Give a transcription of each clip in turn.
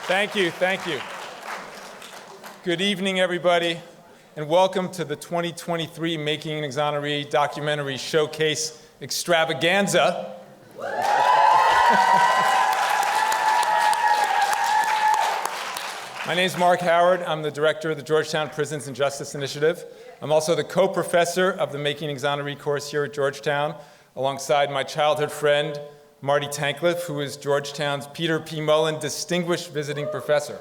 Thank you. Thank you. Good evening, everybody, and welcome to the 2023 Making an Exoneree documentary showcase extravaganza. My name is Mark Howard. I'm the director of the Georgetown Prisons and Justice Initiative. I'm also the co-professor of the Making an Exoneree course here at Georgetown, alongside my childhood friend, Marty Tankleff, who is Georgetown's Peter P. Mullen Distinguished Visiting Professor.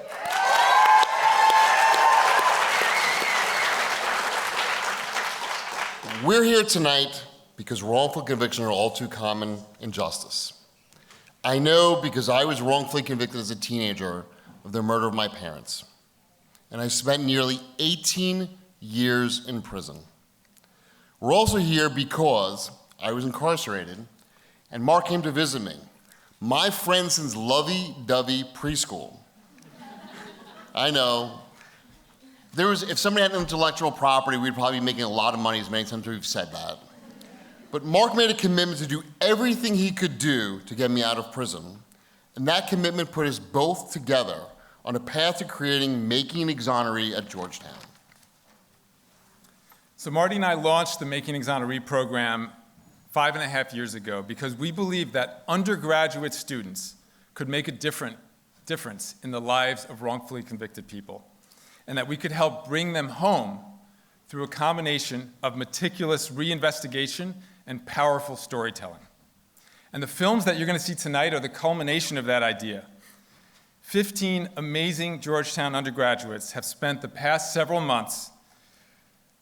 We're here tonight because wrongful convictions are all too common in justice. I know because I was wrongfully convicted as a teenager of the murder of my parents, and I spent nearly 18 years in prison. We're also here because I was incarcerated, and Mark came to visit me, my friend since lovey-dovey preschool. I know. If somebody had intellectual property, we'd probably be making a lot of money, as many times we've said that. But Mark made a commitment to do everything he could do to get me out of prison, and that commitment put us both together on a path to creating Making an Exoneree at Georgetown. So Marty and I launched the Making an Exoneree program 5.5 years ago because we believed that undergraduate students could make a difference in the lives of wrongfully convicted people, and that we could help bring them home through a combination of meticulous reinvestigation and powerful storytelling. And the films that you're going to see tonight are the culmination of that idea. 15 amazing Georgetown undergraduates have spent the past several months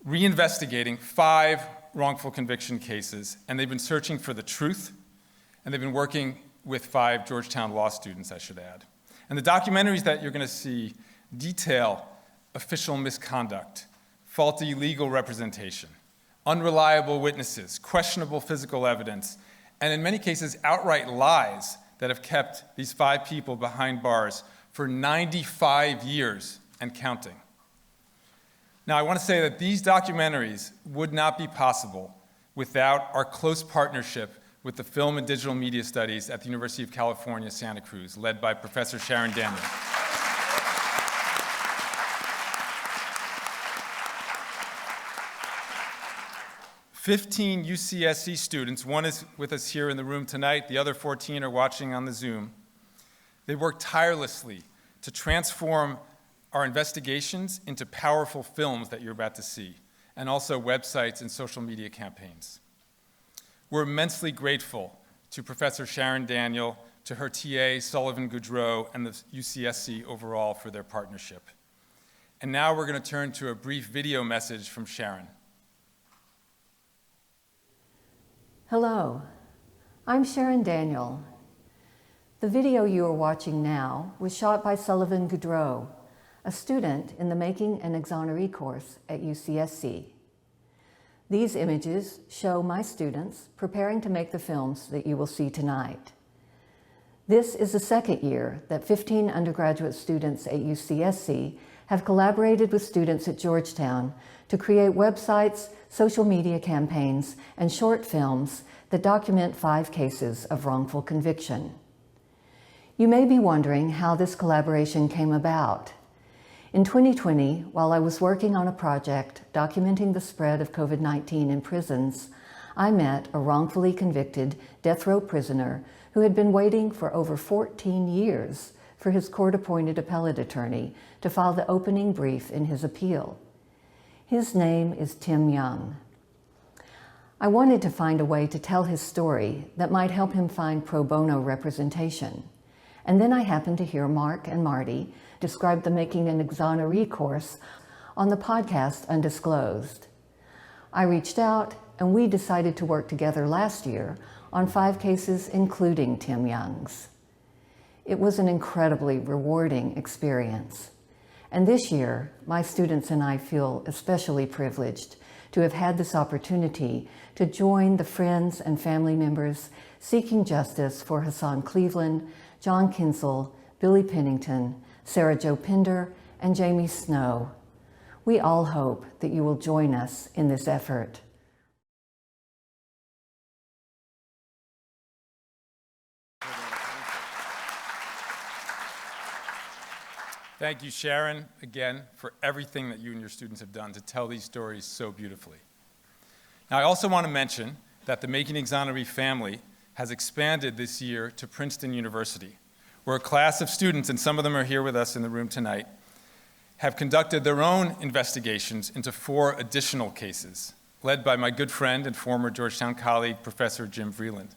reinvestigating 5 wrongful conviction cases, and they've been searching for the truth, and they've been working with 5 Georgetown Law students, I should add. And the documentaries that you're going to see detail official misconduct, faulty legal representation, unreliable witnesses, questionable physical evidence, and in many cases, outright lies that have kept these 5 people behind bars for 95 years and counting. Now, I want to say that these documentaries would not be possible without our close partnership with the Film and Digital Media Studies at the University of California, Santa Cruz, led by Professor Sharon Daniel. "15 UCSC students, one is with us here in the room tonight, the other 14 are watching on the Zoom. They worked tirelessly to transform our investigations into powerful films that you're about to see, and also websites and social media campaigns. We're immensely grateful to Professor Sharon Daniel, to her TA, Sullivan Goudreau, and the UCSC overall for their partnership. And now we're going to turn to a brief video message from Sharon. Hello, I'm Sharon Daniel. The video you are watching now was shot by Sullivan Goudreau, a student in the Making an Exoneree course at UCSC. These images show my students preparing to make the films that you will see tonight. This is the second year that 15 undergraduate students at UCSC have collaborated with students at Georgetown to create websites, social media campaigns, and short films that document 5 cases of wrongful conviction. You may be wondering how this collaboration came about. In 2020, while I was working on a project documenting the spread of COVID-19 in prisons, I met a wrongfully convicted death row prisoner who had been waiting for over 14 years for his court-appointed appellate attorney to file the opening brief in his appeal. His name is Tim Young. I wanted to find a way to tell his story that might help him find pro bono representation. And then I happened to hear Mark and Marty describe the Making an Exoneree course on the podcast Undisclosed. I reached out and we decided to work together last year on 5 cases, including Tim Young's. It was an incredibly rewarding experience. And this year, my students and I feel especially privileged to have had this opportunity to join the friends and family members seeking justice for Hassan Cleveland, John Kinsel, Billy Pennington, Sarah Jo Pender, and Jamie Snow. We all hope that you will join us in this effort. Thank you, Sharon, again, for everything that you and your students have done to tell these stories so beautifully. Now, I also want to mention that the Making an Exoneree family has expanded this year to Princeton University, where a class of students, and some of them are here with us in the room tonight, have conducted their own investigations into 4 additional cases, led by my good friend and former Georgetown colleague, Professor Jim Vreeland.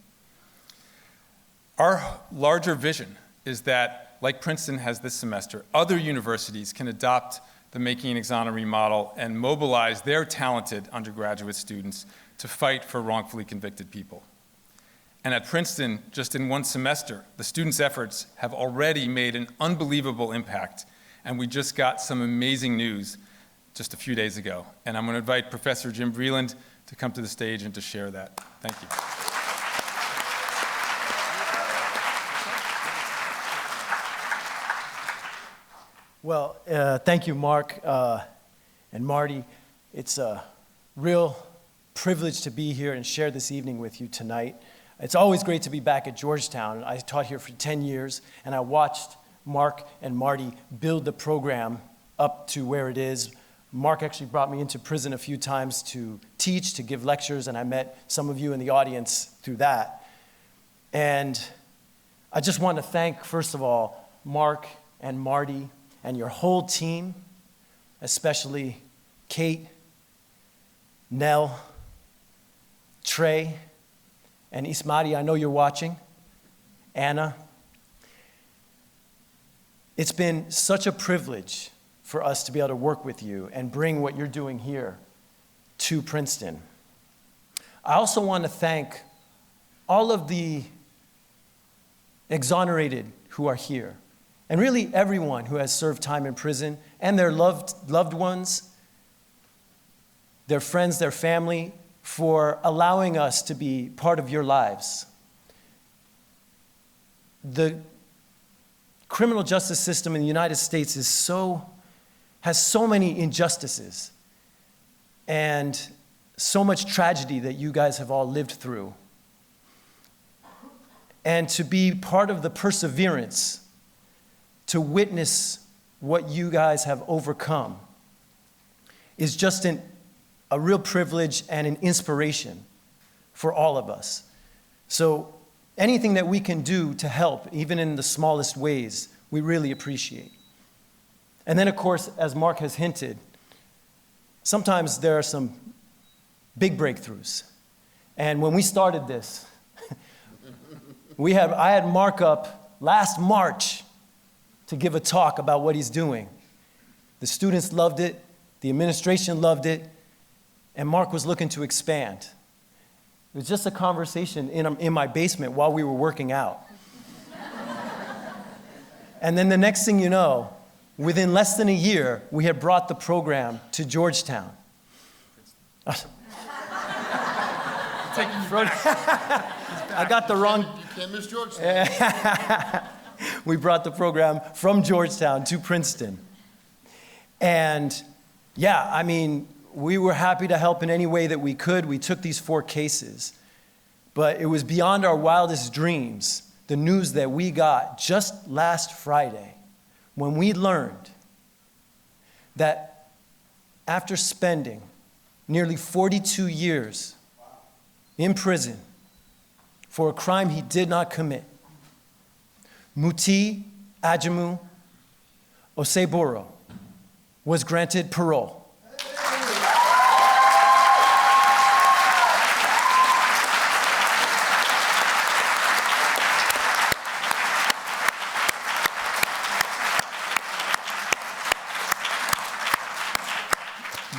Our larger vision is that, like Princeton has this semester, other universities can adopt the Making an Exoneree model and mobilize their talented undergraduate students to fight for wrongfully convicted people. And at Princeton, just in one semester, the students' efforts have already made an unbelievable impact, and we just got some amazing news just a few days ago. And I'm going to invite Professor Jim Vreeland to come to the stage and to share that. Thank you. Well, thank you, Mark and Marty. It's a real privilege to be here and share this evening with you tonight. It's always great to be back at Georgetown. I taught here for 10 years, and I watched Mark and Marty build the program up to where it is. Mark actually brought me into prison a few times to teach, to give lectures, and I met some of you in the audience through that. And I just want to thank, first of all, Mark and Marty and your whole team, especially Kate, Nell, Trey, and Ismati. I know you're watching. Anna. It's been such a privilege for us to be able to work with you and bring what you're doing here to Princeton. I also want to thank all of the exonerated who are here, and really everyone who has served time in prison, and their loved ones, their friends, their family, for allowing us to be part of your lives. The criminal justice system in the United States has so many injustices and so much tragedy that you guys have all lived through. And to be part of the perseverance, to witness what you guys have overcome, is just a real privilege and an inspiration for all of us. So anything that we can do to help, even in the smallest ways, we really appreciate. And then, of course, as Mark has hinted, sometimes there are some big breakthroughs. And when we started this, I had Mark up last March to give a talk about what he's doing. The students loved it, the administration loved it, and Mark was looking to expand. It was just a conversation in my basement while we were working out. And then the next thing you know, within less than a year, we had brought the program to Georgetown. I got the wrong... You can't miss Georgetown. We brought the program from Georgetown to Princeton. And yeah, I mean, we were happy to help in any way that we could. We took these 4 cases. But it was beyond our wildest dreams, the news that we got just last Friday, when we learned that after spending nearly 42 years in prison for a crime he did not commit, Muti Ajamu Oseboro was granted parole.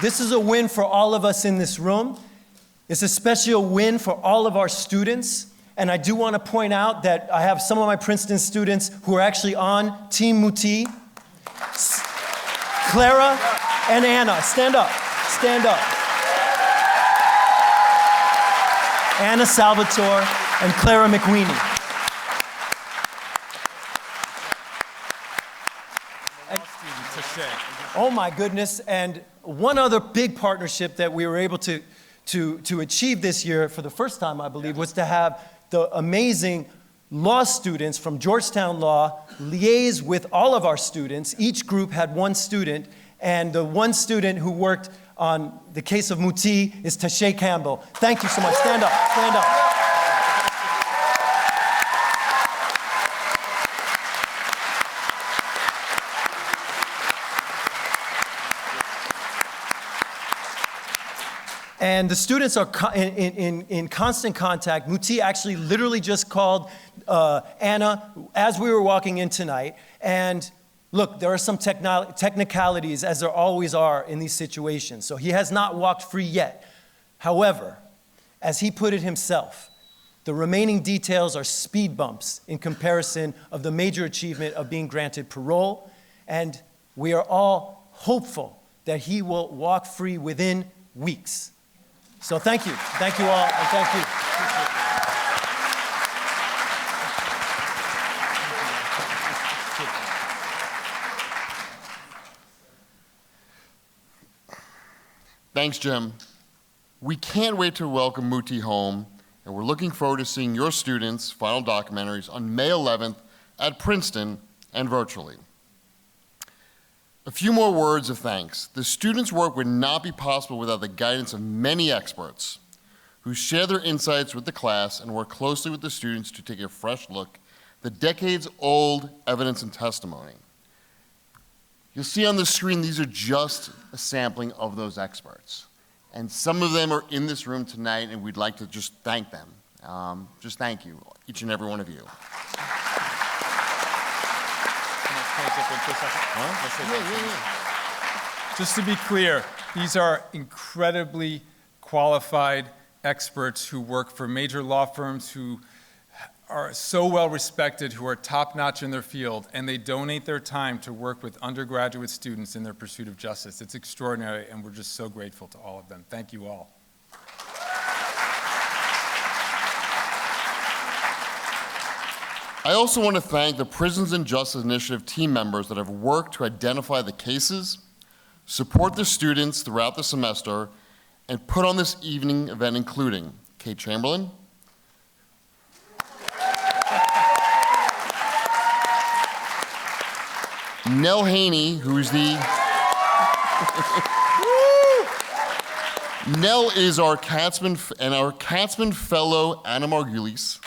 This is a win for all of us in this room. It's especially a win for all of our students. And I do want to point out that I have some of my Princeton students who are actually on Team Muti. Clara and Anna, stand up, stand up. Anna Salvatore and Clara McWeeny. Oh my goodness, and one other big partnership that we were able to achieve this year for the first time, I believe, was to have the amazing law students from Georgetown Law liaised with all of our students. Each group had one student, and the one student who worked on the case of Muti is Tashay Campbell. Thank you so much. Stand up, stand up. And the students are in constant contact. Muti actually literally just called Anna as we were walking in tonight. And look, there are some technicalities, as there always are in these situations. So he has not walked free yet. However, as he put it himself, the remaining details are speed bumps in comparison of the major achievement of being granted parole. And we are all hopeful that he will walk free within weeks. So thank you all, and thank you. Thanks, Jim. We can't wait to welcome Muti home, and we're looking forward to seeing your students' final documentaries on May 11th at Princeton and virtually. A few more words of thanks. The students' work would not be possible without the guidance of many experts who share their insights with the class and work closely with the students to take a fresh look at the decades-old evidence and testimony. You'll see on the screen, these are just a sampling of those experts. And some of them are in this room tonight, and we'd like to just thank them. Just thank you, each and every one of you. Just to be clear, these are incredibly qualified experts who work for major law firms, who are so well respected, who are top-notch in their field, and they donate their time to work with undergraduate students in their pursuit of justice. It's extraordinary, and we're just so grateful to all of them. Thank you all. I also want to thank the Prisons and Justice Initiative team members that have worked to identify the cases, support the students throughout the semester, and put on this evening event, including Kate Chamberlain, Nell Haney, who's the Nell is our Katzman and our Katzman fellow Anna Margulies.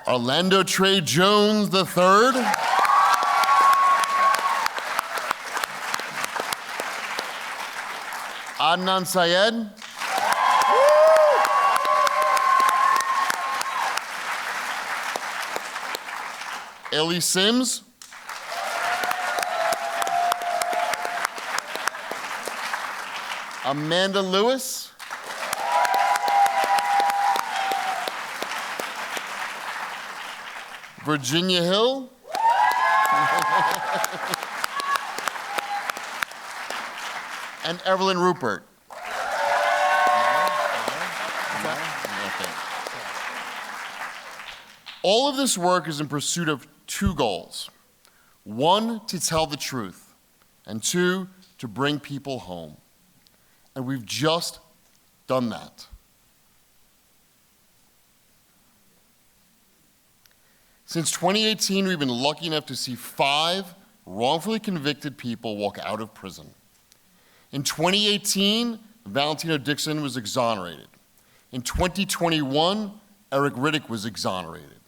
Orlando Trey Jones III. Adnan Syed. Ellie Sims. Amanda Lewis. Virginia Hill. And Evelyn Rupert. All of this work is in pursuit of two goals. One, to tell the truth, and two, to bring people home. And we've just done that. Since 2018, we've been lucky enough to see 5 wrongfully convicted people walk out of prison. In 2018, Valentino Dixon was exonerated. In 2021, Eric Riddick was exonerated.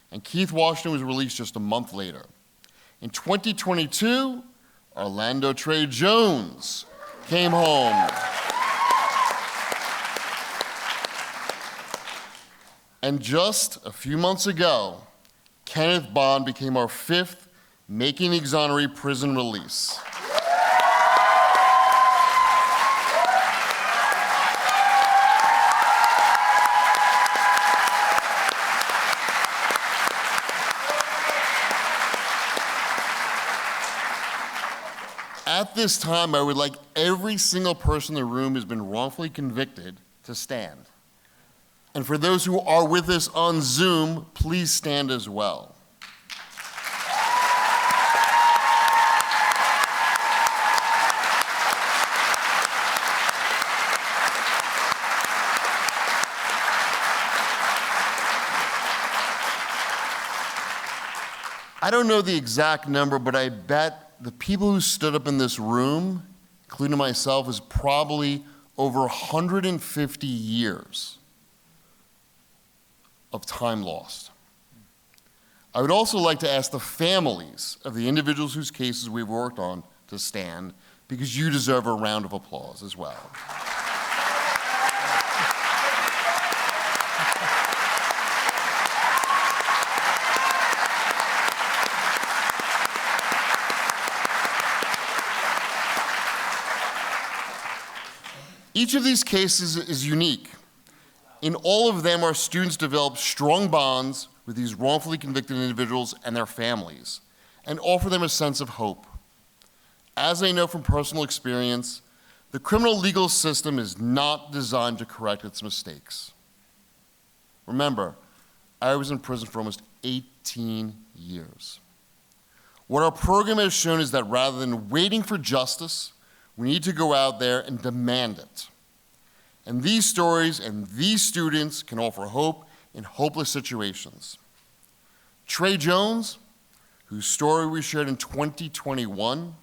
And Keith Washington was released just a month later. In 2022, Orlando Trey Jones came home. And just a few months ago, Kenneth Bond became our 5th Making an Exoneree prison release. At this time, I would like every single person in the room who's been wrongfully convicted to stand. And for those who are with us on Zoom, please stand as well. I don't know the exact number, but I bet the people who stood up in this room, including myself, is probably over 150 years of time lost. I would also like to ask the families of the individuals whose cases we've worked on to stand, because you deserve a round of applause as well. Each of these cases is unique. In all of them, our students develop strong bonds with these wrongfully convicted individuals and their families, and offer them a sense of hope. As I know from personal experience, the criminal legal system is not designed to correct its mistakes. Remember, I was in prison for almost 18 years. What our program has shown is that rather than waiting for justice, we need to go out there and demand it. And these stories and these students can offer hope in hopeless situations. Trey Jones, whose story we shared in 2021,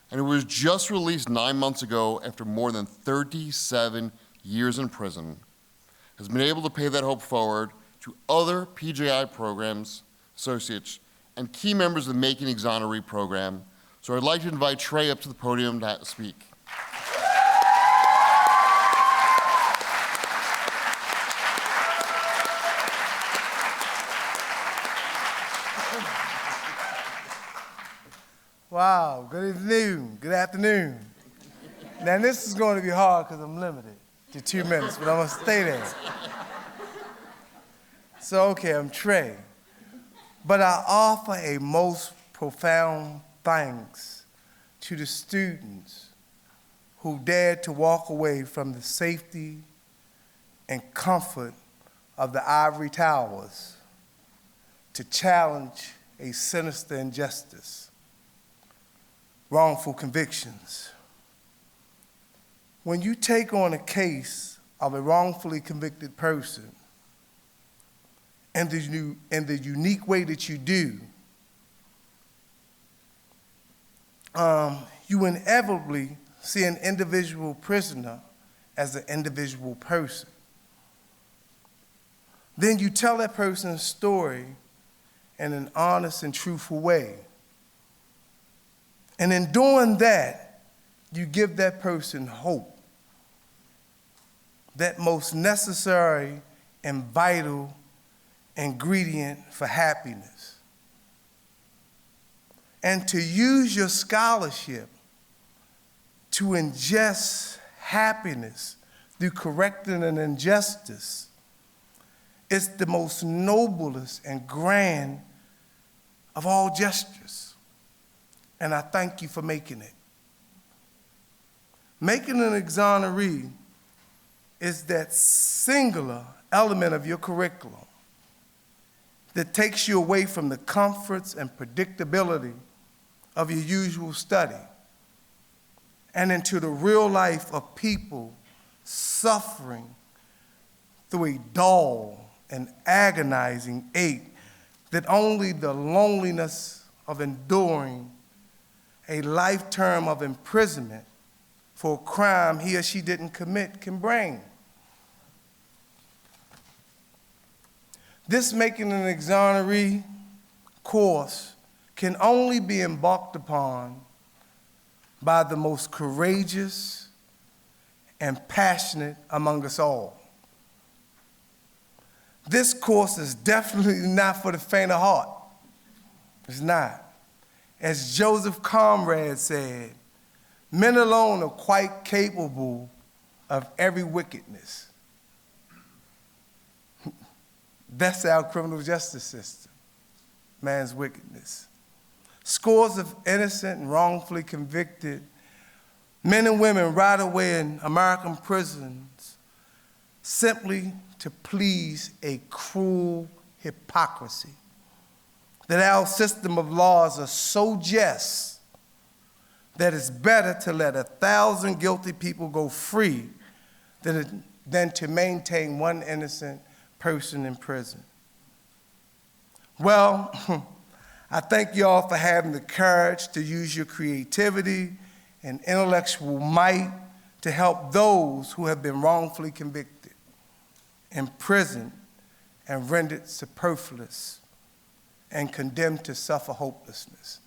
and who was just released 9 months ago after more than 37 years in prison, has been able to pay that hope forward to other PJI programs, associates, and key members of the Making An Exoneree program. So I'd like to invite Trey up to the podium to speak. Wow, good evening, good afternoon. Now this is going to be hard because I'm limited to 2 minutes, but I'm gonna stay there. So, okay, I'm Trey, but I offer a most profound thanks to the students who dared to walk away from the safety and comfort of the ivory towers to challenge a sinister injustice. Wrongful convictions. When you take on a case of a wrongfully convicted person in the unique way that you do, you inevitably see an individual prisoner as an individual person. Then you tell that person's story in an honest and truthful way. And in doing that, you give that person hope, that most necessary and vital ingredient for happiness. And to use your scholarship to ingest happiness through correcting an injustice is the most noblest and grand of all gestures. And I thank you for making it. Making an exoneree is that singular element of your curriculum that takes you away from the comforts and predictability of your usual study and into the real life of people suffering through a dull and agonizing ache that only the loneliness of enduring a life term of imprisonment for a crime he or she didn't commit can bring. This Making an Exoneree course can only be embarked upon by the most courageous and passionate among us all. This course is definitely not for the faint of heart. It's not. As Joseph Conrad said, men alone are quite capable of every wickedness. That's our criminal justice system, man's wickedness. Scores of innocent and wrongfully convicted men and women rot away in American prisons simply to please a cruel hypocrisy. That our system of laws are so just that it's better to let 1,000 guilty people go free than to maintain one innocent person in prison. Well, I thank you all for having the courage to use your creativity and intellectual might to help those who have been wrongfully convicted, imprisoned, and rendered superfluous and condemned to suffer hopelessness.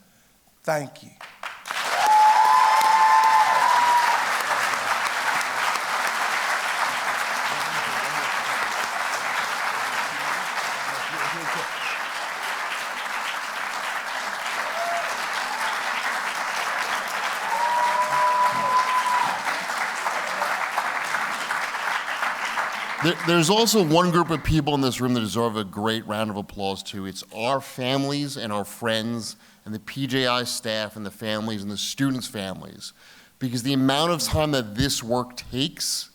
Thank you. There's also one group of people in this room that deserve a great round of applause too. It's our families and our friends and the PJI staff and the families and the students' families. Because the amount of time that this work takes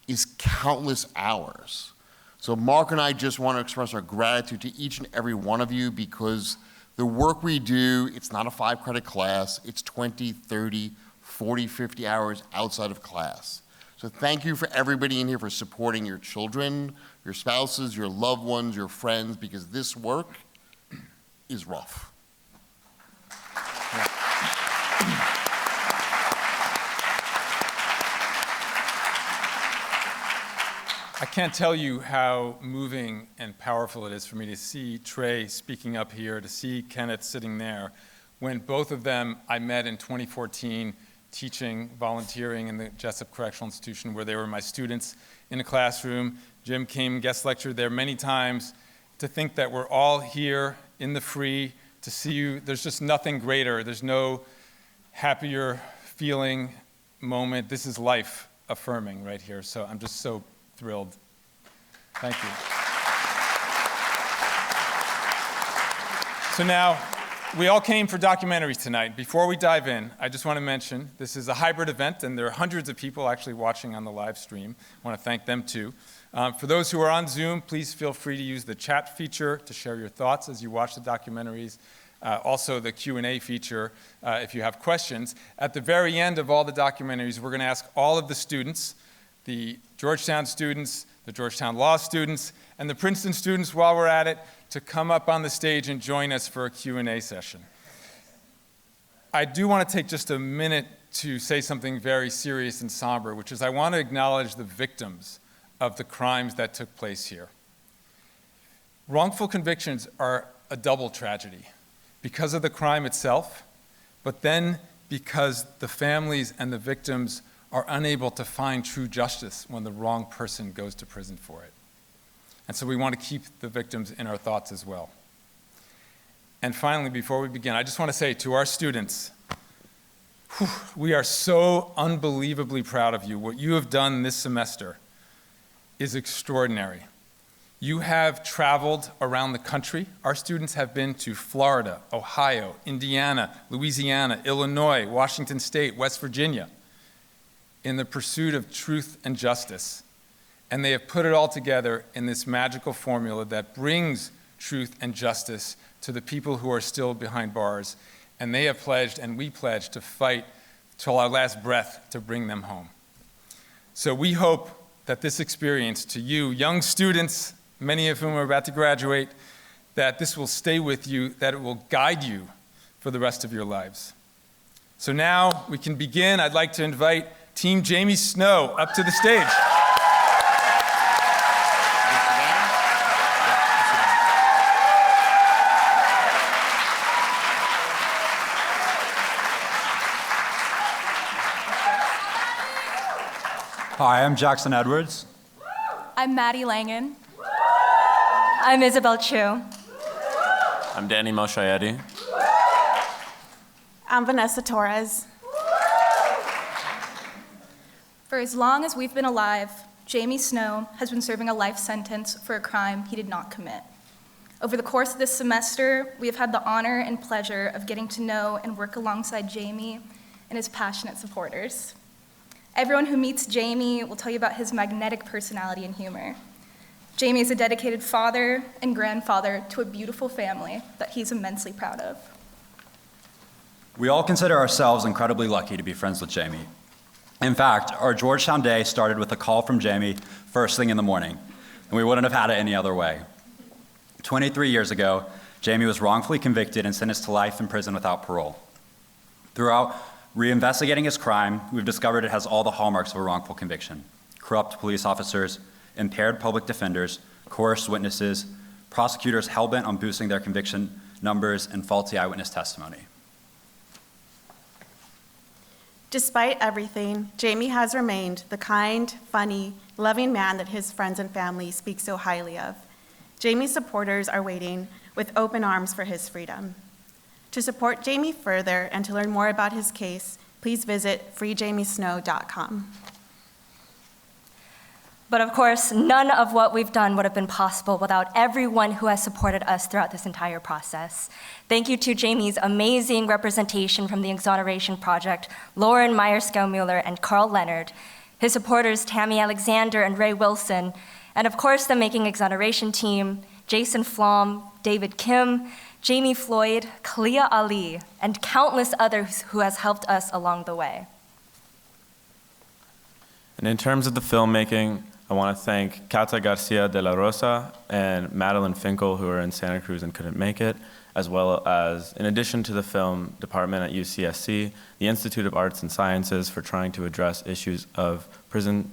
is countless hours. So Mark and I just want to express our gratitude to each and every one of you, because the work we do, it's not a 5-credit class, it's 20, 30, 40, 50 hours outside of class. So thank you for everybody in here for supporting your children, your spouses, your loved ones, your friends, because this work is rough. I can't tell you how moving and powerful it is for me to see Trey speaking up here, to see Kenneth sitting there, when both of them I met in 2014 teaching, volunteering in the Jessup Correctional Institution, where they were my students in a classroom. Jim came guest lectured there many times. To think that we're all here in the free to see you, there's just nothing greater. There's no happier feeling moment. This is life affirming right here. So I'm just so thrilled. Thank you. So now, we all came for documentaries tonight. Before we dive in, I just want to mention this is a hybrid event, and there are hundreds of people actually watching on the live stream. I want to thank them too. For those who are on Zoom, please feel free to use the chat feature to share your thoughts as you watch the documentaries. Also the Q&A feature if you have questions. At the very end of all the documentaries, we're going to ask all of the students, the Georgetown students, the Georgetown Law students, and the Princeton students, while we're at it, to come up on the stage and join us for a Q&A session. I do want to take just a minute to say something very serious and somber, which is I want to acknowledge the victims of the crimes that took place here. Wrongful convictions are a double tragedy because of the crime itself, but then because the families and the victims are unable to find true justice when the wrong person goes to prison for it. And so we want to keep the victims in our thoughts as well. And finally, before we begin, I just want to say to our students, we are so unbelievably proud of you. What you have done this semester is extraordinary. You have traveled around the country. Our students have been to Florida, Ohio, Indiana, Louisiana, Illinois, Washington State, West Virginia, in the pursuit of truth and justice. And they have put it all together in this magical formula that brings truth and justice to the people who are still behind bars. And they have pledged, and we pledge, to fight till our last breath to bring them home. So we hope that this experience, to you, young students, many of whom are about to graduate, that this will stay with you, that it will guide you for the rest of your lives. So now we can begin. I'd like to invite Team Jamie Snow up to the stage. Hi, I'm Jackson Edwards. I'm Maddie Langen. I'm Isabel Chu. I'm Danny Moshayetti. I'm Vanessa Torres. For as long as we've been alive, Jamie Snow has been serving a life sentence for a crime he did not commit. Over the course of this semester, we have had the honor and pleasure of getting to know and work alongside Jamie and his passionate supporters. Everyone who meets Jamie will tell you about his magnetic personality and humor. Jamie is a dedicated father and grandfather to a beautiful family that he's immensely proud of. We all consider ourselves incredibly lucky to be friends with Jamie. In fact, our Georgetown day started with a call from Jamie first thing in the morning, and we wouldn't have had it any other way. 23 years ago, Jamie was wrongfully convicted and sentenced to life in prison without parole. Throughout reinvestigating his crime, we've discovered it has all the hallmarks of a wrongful conviction: corrupt police officers, impaired public defenders, coerced witnesses, prosecutors hell-bent on boosting their conviction numbers, and faulty eyewitness testimony. Despite everything, Jamie has remained the kind, funny, loving man that his friends and family speak so highly of. Jamie's supporters are waiting with open arms for his freedom. To support Jamie further and to learn more about his case, please visit freejamiesnow.com. But of course, none of what we've done would have been possible without everyone who has supported us throughout this entire process. Thank you to Jamie's amazing representation from the Exoneration Project, Lauren Meyerskow-Mueller and Carl Leonard, his supporters Tammy Alexander and Ray Wilson, and of course the Making Exoneration team, Jason Flom, David Kim, Jamie Floyd, Kalia Ali, and countless others who has helped us along the way. And in terms of the filmmaking, I want to thank Cata Garcia de la Rosa and Madeline Finkel, who are in Santa Cruz and couldn't make it, as well as, in addition to the film department at UCSC, the Institute of Arts and Sciences for trying to address issues of prison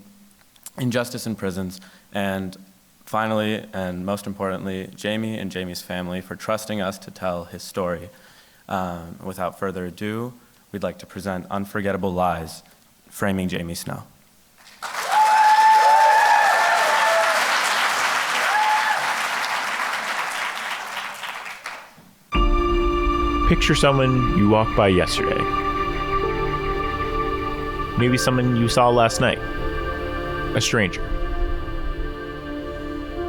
injustice in prisons, and finally, and most importantly, Jamie and Jamie's family for trusting us to tell his story. Without further ado, we'd like to present Unforgettable Lies, Framing Jamie Snow. Picture someone you walked by yesterday. Maybe someone you saw last night. A stranger.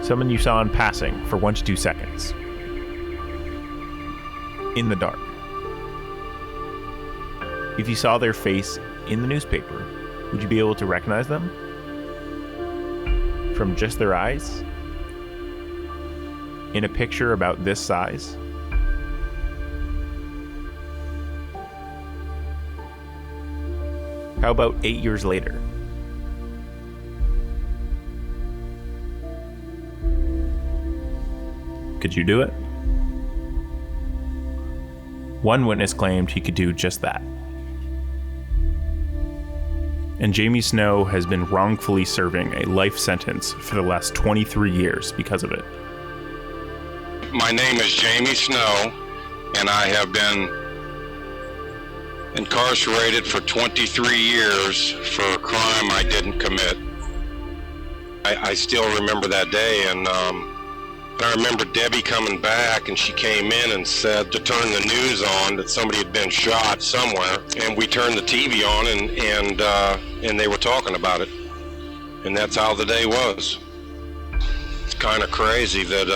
Someone you saw in passing for 1 to 2 seconds. In the dark. If you saw their face in the newspaper, would you be able to recognize them? From just their eyes? In a picture about this size? How about 8 years later? Could you do it? One witness claimed he could do just that. And Jamie Snow has been wrongfully serving a life sentence for the last 23 years because of it. My name is Jamie Snow, and I have been incarcerated for 23 years for a crime I didn't commit. I still remember that day, and I remember Debbie coming back, and she came in and said to turn the news on that somebody had been shot somewhere, and we turned the TV on, and they were talking about it, and that's how the day was. It's kind of crazy that,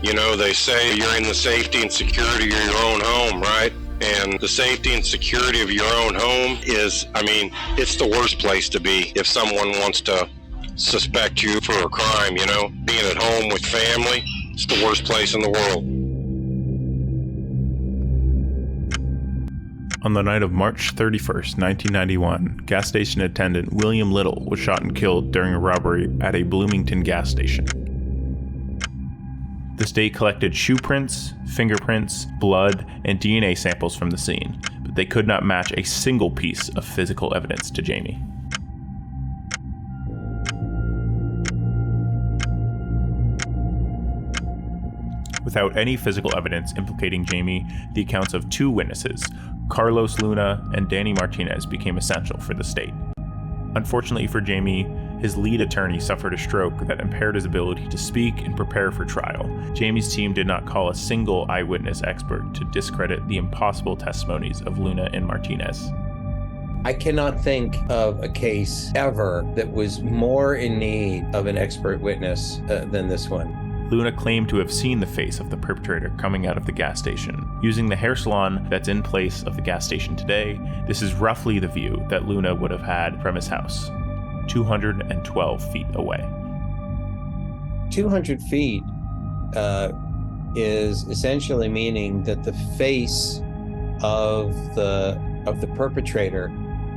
you know, they say you're in the safety and security of your own home, right? And the safety and security of your own home is, I mean, it's the worst place to be if someone wants to suspect you for a crime, you know? Being at home with family, it's the worst place in the world. On the night of March 31st, 1991, gas station attendant William Little was shot and killed during a robbery at a Bloomington gas station. The state collected shoe prints, fingerprints, blood, and DNA samples from the scene, but they could not match a single piece of physical evidence to Jamie. Without any physical evidence implicating Jamie, the accounts of 2 witnesses, Carlos Luna and Danny Martinez, became essential for the state. Unfortunately for Jamie, his lead attorney suffered a stroke that impaired his ability to speak and prepare for trial. Jamie's team did not call a single eyewitness expert to discredit the impossible testimonies of Luna and Martinez. I cannot think of a case ever that was more in need of an expert witness than this one. Luna claimed to have seen the face of the perpetrator coming out of the gas station. Using the hair salon that's in place of the gas station today, this is roughly the view that Luna would have had from his house, 212 feet away. 200 feet is essentially meaning that the face of the perpetrator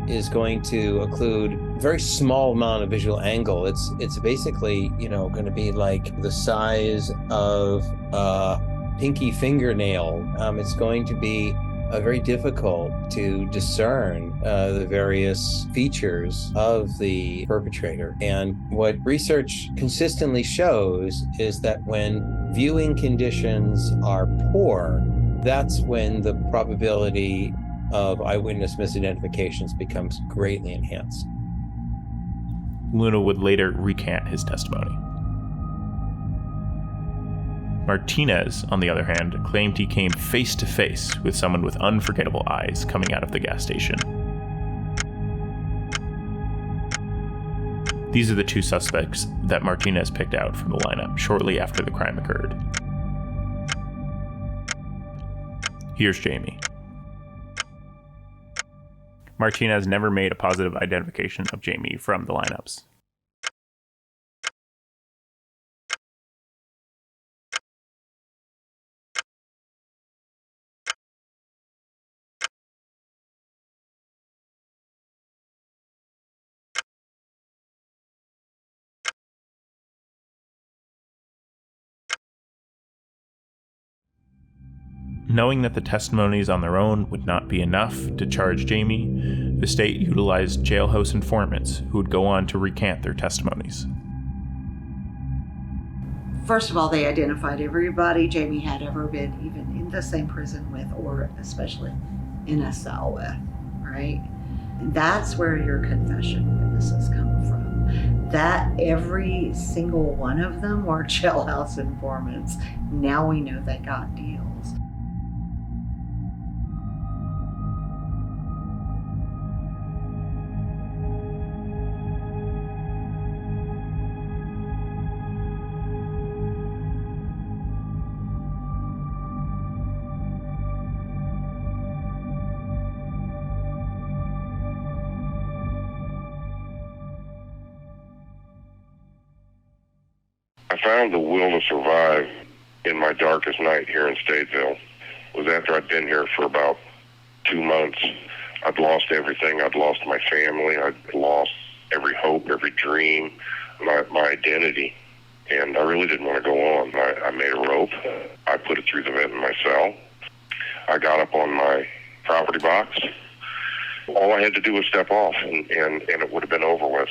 is going to include a very small amount of visual angle. It's basically, going to be like the size of a pinky fingernail. It's going to be very difficult to discern the various features of the perpetrator. And what research consistently shows is that when viewing conditions are poor, that's when the probability of eyewitness misidentifications becomes greatly enhanced. Luna would later recant his testimony. Martinez, on the other hand, claimed he came face to face with someone with unforgettable eyes coming out of the gas station. These are the two suspects that Martinez picked out from the lineup shortly after the crime occurred. Here's Jamie. Martinez never made a positive identification of Jamie from the lineups. Knowing that the testimonies on their own would not be enough to charge Jamie, the state utilized jailhouse informants who would go on to recant their testimonies. First of all, they identified everybody Jamie had ever been even in the same prison with, or especially in a cell with, right? And that's where your confession witnesses come from. That every single one of them were jailhouse informants. Now we know they got deals. I found the will to survive in my darkest night here in Statesville. It was after I'd been here for about 2 months. I'd lost everything. I'd lost my family. I'd lost every hope, every dream, my identity. And I really didn't want to go on. I made a rope. I put it through the vent in my cell. I got up on my property box. All I had to do was step off, and it would have been over with.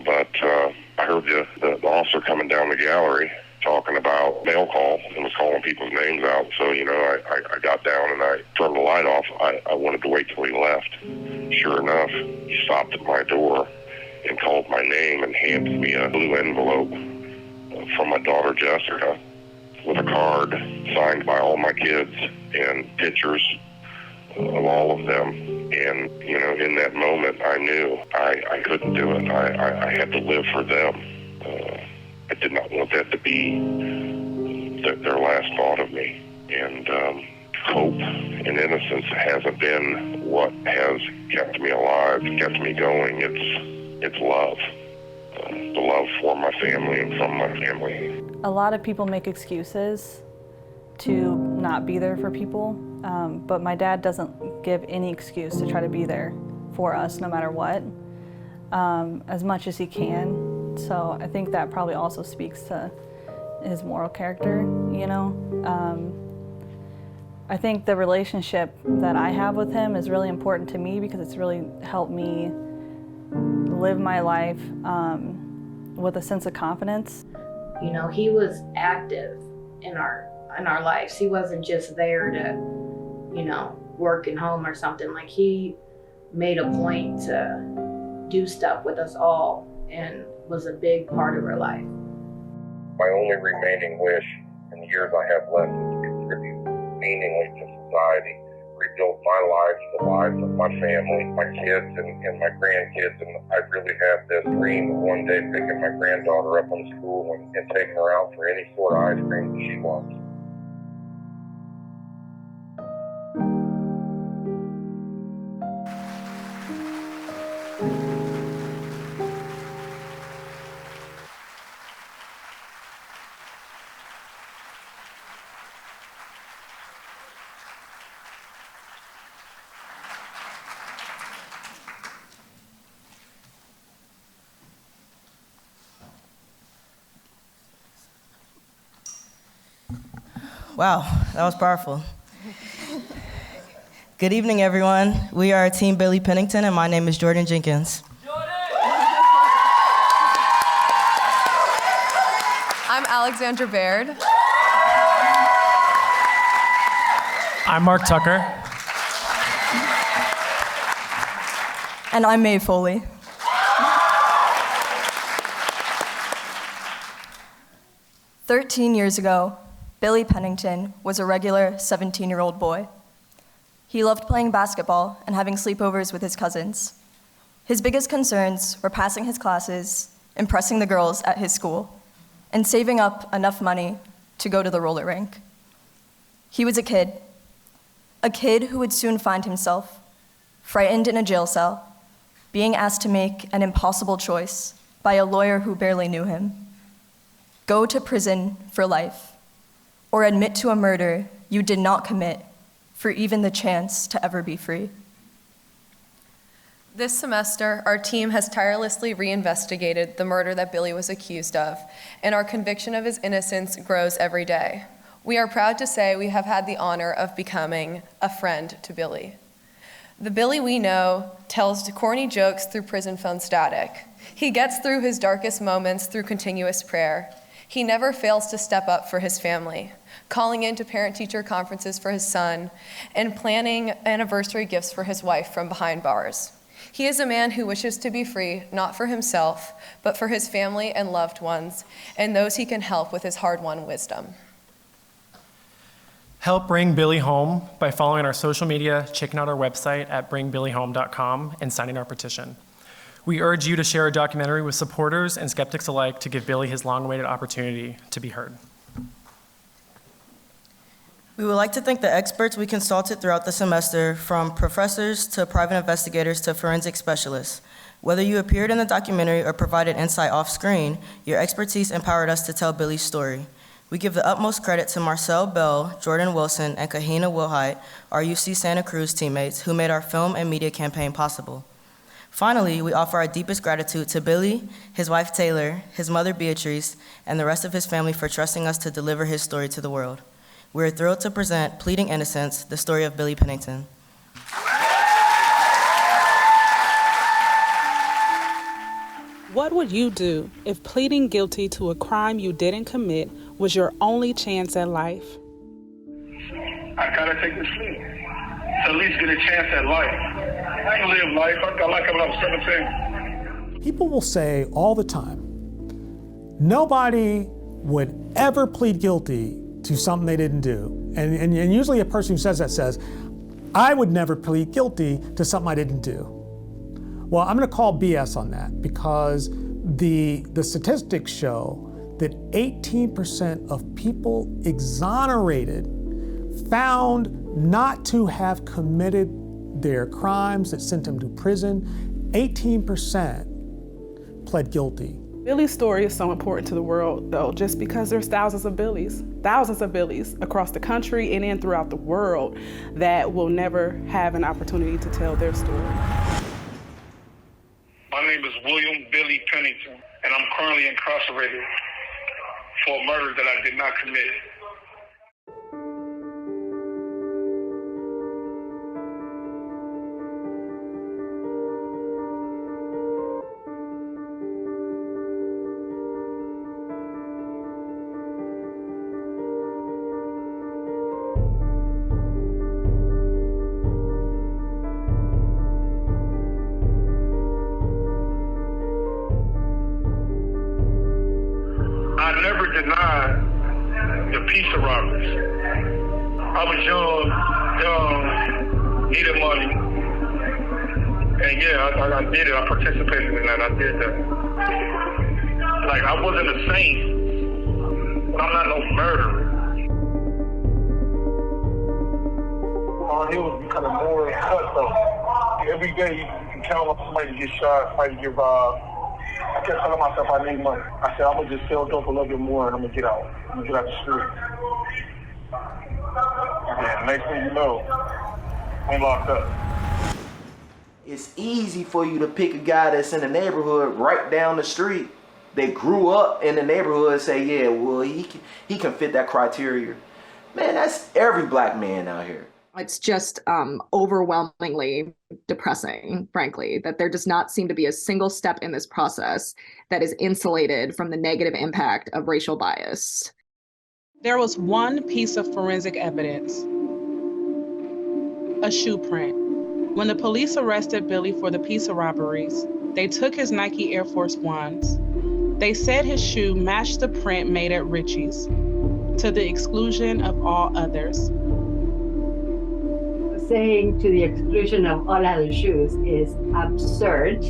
But I heard the officer coming down the gallery talking about mail call and was calling people's names out. So, I got down and I turned the light off. I wanted to wait till he left. Sure enough, he stopped at my door and called my name and handed me a blue envelope from my daughter Jessica with a card signed by all my kids and pictures of all of them. And, in that moment, I knew I couldn't do it. I had to live for them. I did not want that to be their last thought of me. And hope and innocence hasn't been what has kept me alive, kept me going. It's love. The love for my family and from my family. A lot of people make excuses to not be there for people, but my dad doesn't give any excuse to try to be there for us no matter what, as much as he can. So I think that probably also speaks to his moral character, I think the relationship that I have with him is really important to me because it's really helped me live my life with a sense of confidence. He was active in our lives. He wasn't just there to, work at home or something. Like, he made a point to do stuff with us all and was a big part of our life. My only remaining wish in the years I have left is to contribute meaningfully to society, rebuild my life, the lives of my family, my kids and my grandkids. And I really have this dream of one day picking my granddaughter up from school and taking her out for any sort of ice cream that she wants. Wow, that was powerful. Good evening, everyone. We are Team Billy Pennington, and my name is Jordan Jenkins. I'm Alexandra Baird. I'm Mark Tucker. And I'm Mae Foley. "13 years ago, Billy Pennington was a regular 17-year-old boy. He loved playing basketball and having sleepovers with his cousins. His biggest concerns were passing his classes, impressing the girls at his school, and saving up enough money to go to the roller rink. He was a kid who would soon find himself frightened in a jail cell, being asked to make an impossible choice by a lawyer who barely knew him. Go to prison for life, or admit to a murder you did not commit for even the chance to ever be free." This semester, our team has tirelessly reinvestigated the murder that Billy was accused of, and our conviction of his innocence grows every day. We are proud to say we have had the honor of becoming a friend to Billy. The Billy we know tells corny jokes through prison phone static. He gets through his darkest moments through continuous prayer. He never fails to step up for his family, calling into parent-teacher conferences for his son, and planning anniversary gifts for his wife from behind bars. He is a man who wishes to be free, not for himself, but for his family and loved ones, and those he can help with his hard-won wisdom. Help bring Billy home by following our social media, checking out our website at bringbillyhome.com, and signing our petition. We urge you to share a documentary with supporters and skeptics alike to give Billy his long-awaited opportunity to be heard. We would like to thank the experts we consulted throughout the semester, from professors to private investigators to forensic specialists. Whether you appeared in the documentary or provided insight off screen, your expertise empowered us to tell Billy's story. We give the utmost credit to Marcel Bell, Jordan Wilson, and Kahina Wilhite, our UC Santa Cruz teammates who made our film and media campaign possible. Finally, we offer our deepest gratitude to Billy, his wife Taylor, his mother Beatrice, and the rest of his family for trusting us to deliver his story to the world. We are thrilled to present Pleading Innocence, the story of Billy Pennington. What would you do if pleading guilty to a crime you didn't commit was your only chance at life? I gotta take this plea to at least get a chance at life. I ain't live life. I got like when I was 17. People will say all the time, nobody would ever plead guilty to something they didn't do. And usually a person who says that says, I would never plead guilty to something I didn't do. Well, I'm gonna call BS on that, because the statistics show that 18% of people exonerated found not to have committed their crimes that sent them to prison. 18% pled guilty. Billy's story is so important to the world, though, just because there's thousands of Billies across the country and then throughout the world that will never have an opportunity to tell their story. My name is William Billy Pennington, and I'm currently incarcerated for a murder that I did not commit. I never denied the pizza robbers. I was young, needed money. And yeah, I did it. I participated in that. I did that. Like, I wasn't a saint, but I'm not no murderer. It was becoming more cutthroat. Every day you can count on somebody to get shot, somebody to get robbed. I kept telling myself I need money. I said, I'm going to just sell dope a little bit more and I'm going to get out. I'm going to get out the street. And next thing you know, I'm locked up. It's easy for you to pick a guy that's in the neighborhood right down the street that grew up in the neighborhood and say, yeah, well, he can fit that criteria. Man, that's every black man out here. It's just overwhelmingly depressing, frankly, that there does not seem to be a single step in this process that is insulated from the negative impact of racial bias. There was one piece of forensic evidence, a shoe print. When the police arrested Billy for the pizza robberies, they took his Nike Air Force Ones. They said his shoe matched the print made at Richie's, to the exclusion of all others. Saying to the exclusion of all other shoes is absurd.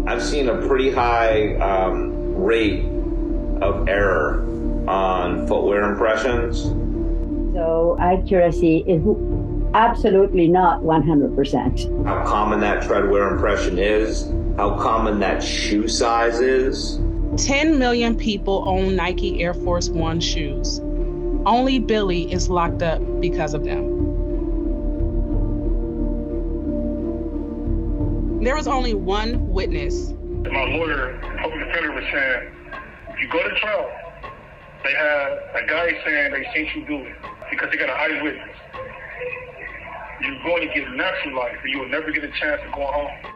I've seen a pretty high rate of error on footwear impressions. So accuracy is absolutely not 100%. How common that treadwear impression is, how common that shoe size is. 10 million people own Nike Air Force One shoes. Only Billy is locked up because of them. There was only one witness. My lawyer, public defender, was saying, if you go to trial, they had a guy saying they seen you do it because they got an eyewitness. You're going to get natural life, and you will never get a chance to go home.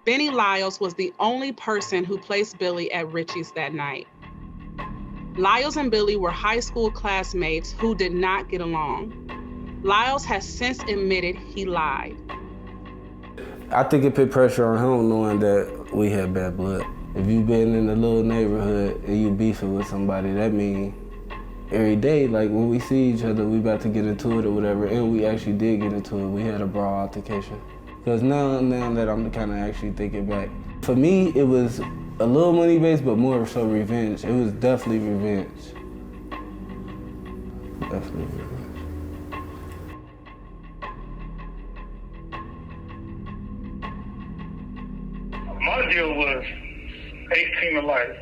Benny Lyles was the only person who placed Billy at Richie's that night. Lyles and Billy were high school classmates who did not get along. Lyles has since admitted he lied. I think it put pressure on him knowing that we had bad blood. If you've been in a little neighborhood and you beefing with somebody, that means every day, like when we see each other, we about to get into it or whatever, and we actually did get into it. We had a brawl altercation. Because now that I'm kind of actually thinking back, for me, it was a little money based, but more so revenge. It was definitely revenge. Definitely revenge. My deal was 18 to life,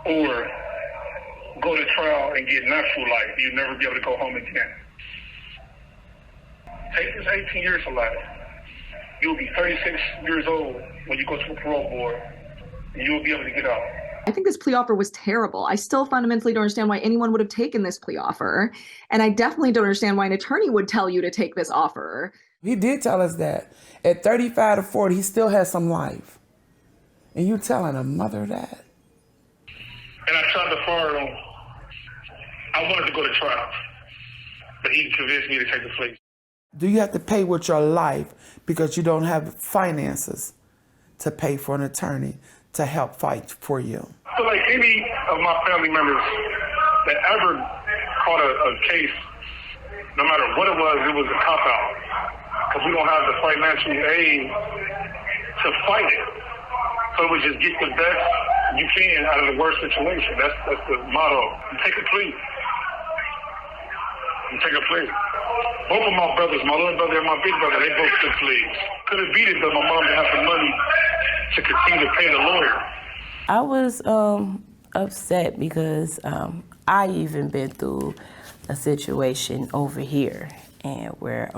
or go to trial and get natural life. You'll never be able to go home again. Take this 18 years to life. You'll be 36 years old when you go to a parole board, and you'll be able to get out. I think this plea offer was terrible. I still fundamentally don't understand why anyone would have taken this plea offer. And I definitely don't understand why an attorney would tell you to take this offer. He did tell us that at 35 to 40, he still has some life. And you telling a mother that? And I tried to fire him. I wanted to go to trial, but he convinced me to take the plea. Do you have to pay with your life because you don't have finances to pay for an attorney to help fight for you? I feel like any of my family members that ever caught a case, no matter what it was a cop-out. Because we don't have the financial aid to fight it. So we just get the best you can out of the worst situation. That's the motto. You take a plea. You take a plea. Both of my brothers, my little brother and my big brother, they both took pleas. Could have beat it, but my mom didn't have the money to continue to pay the lawyer. I was upset because I even been through a situation over here and where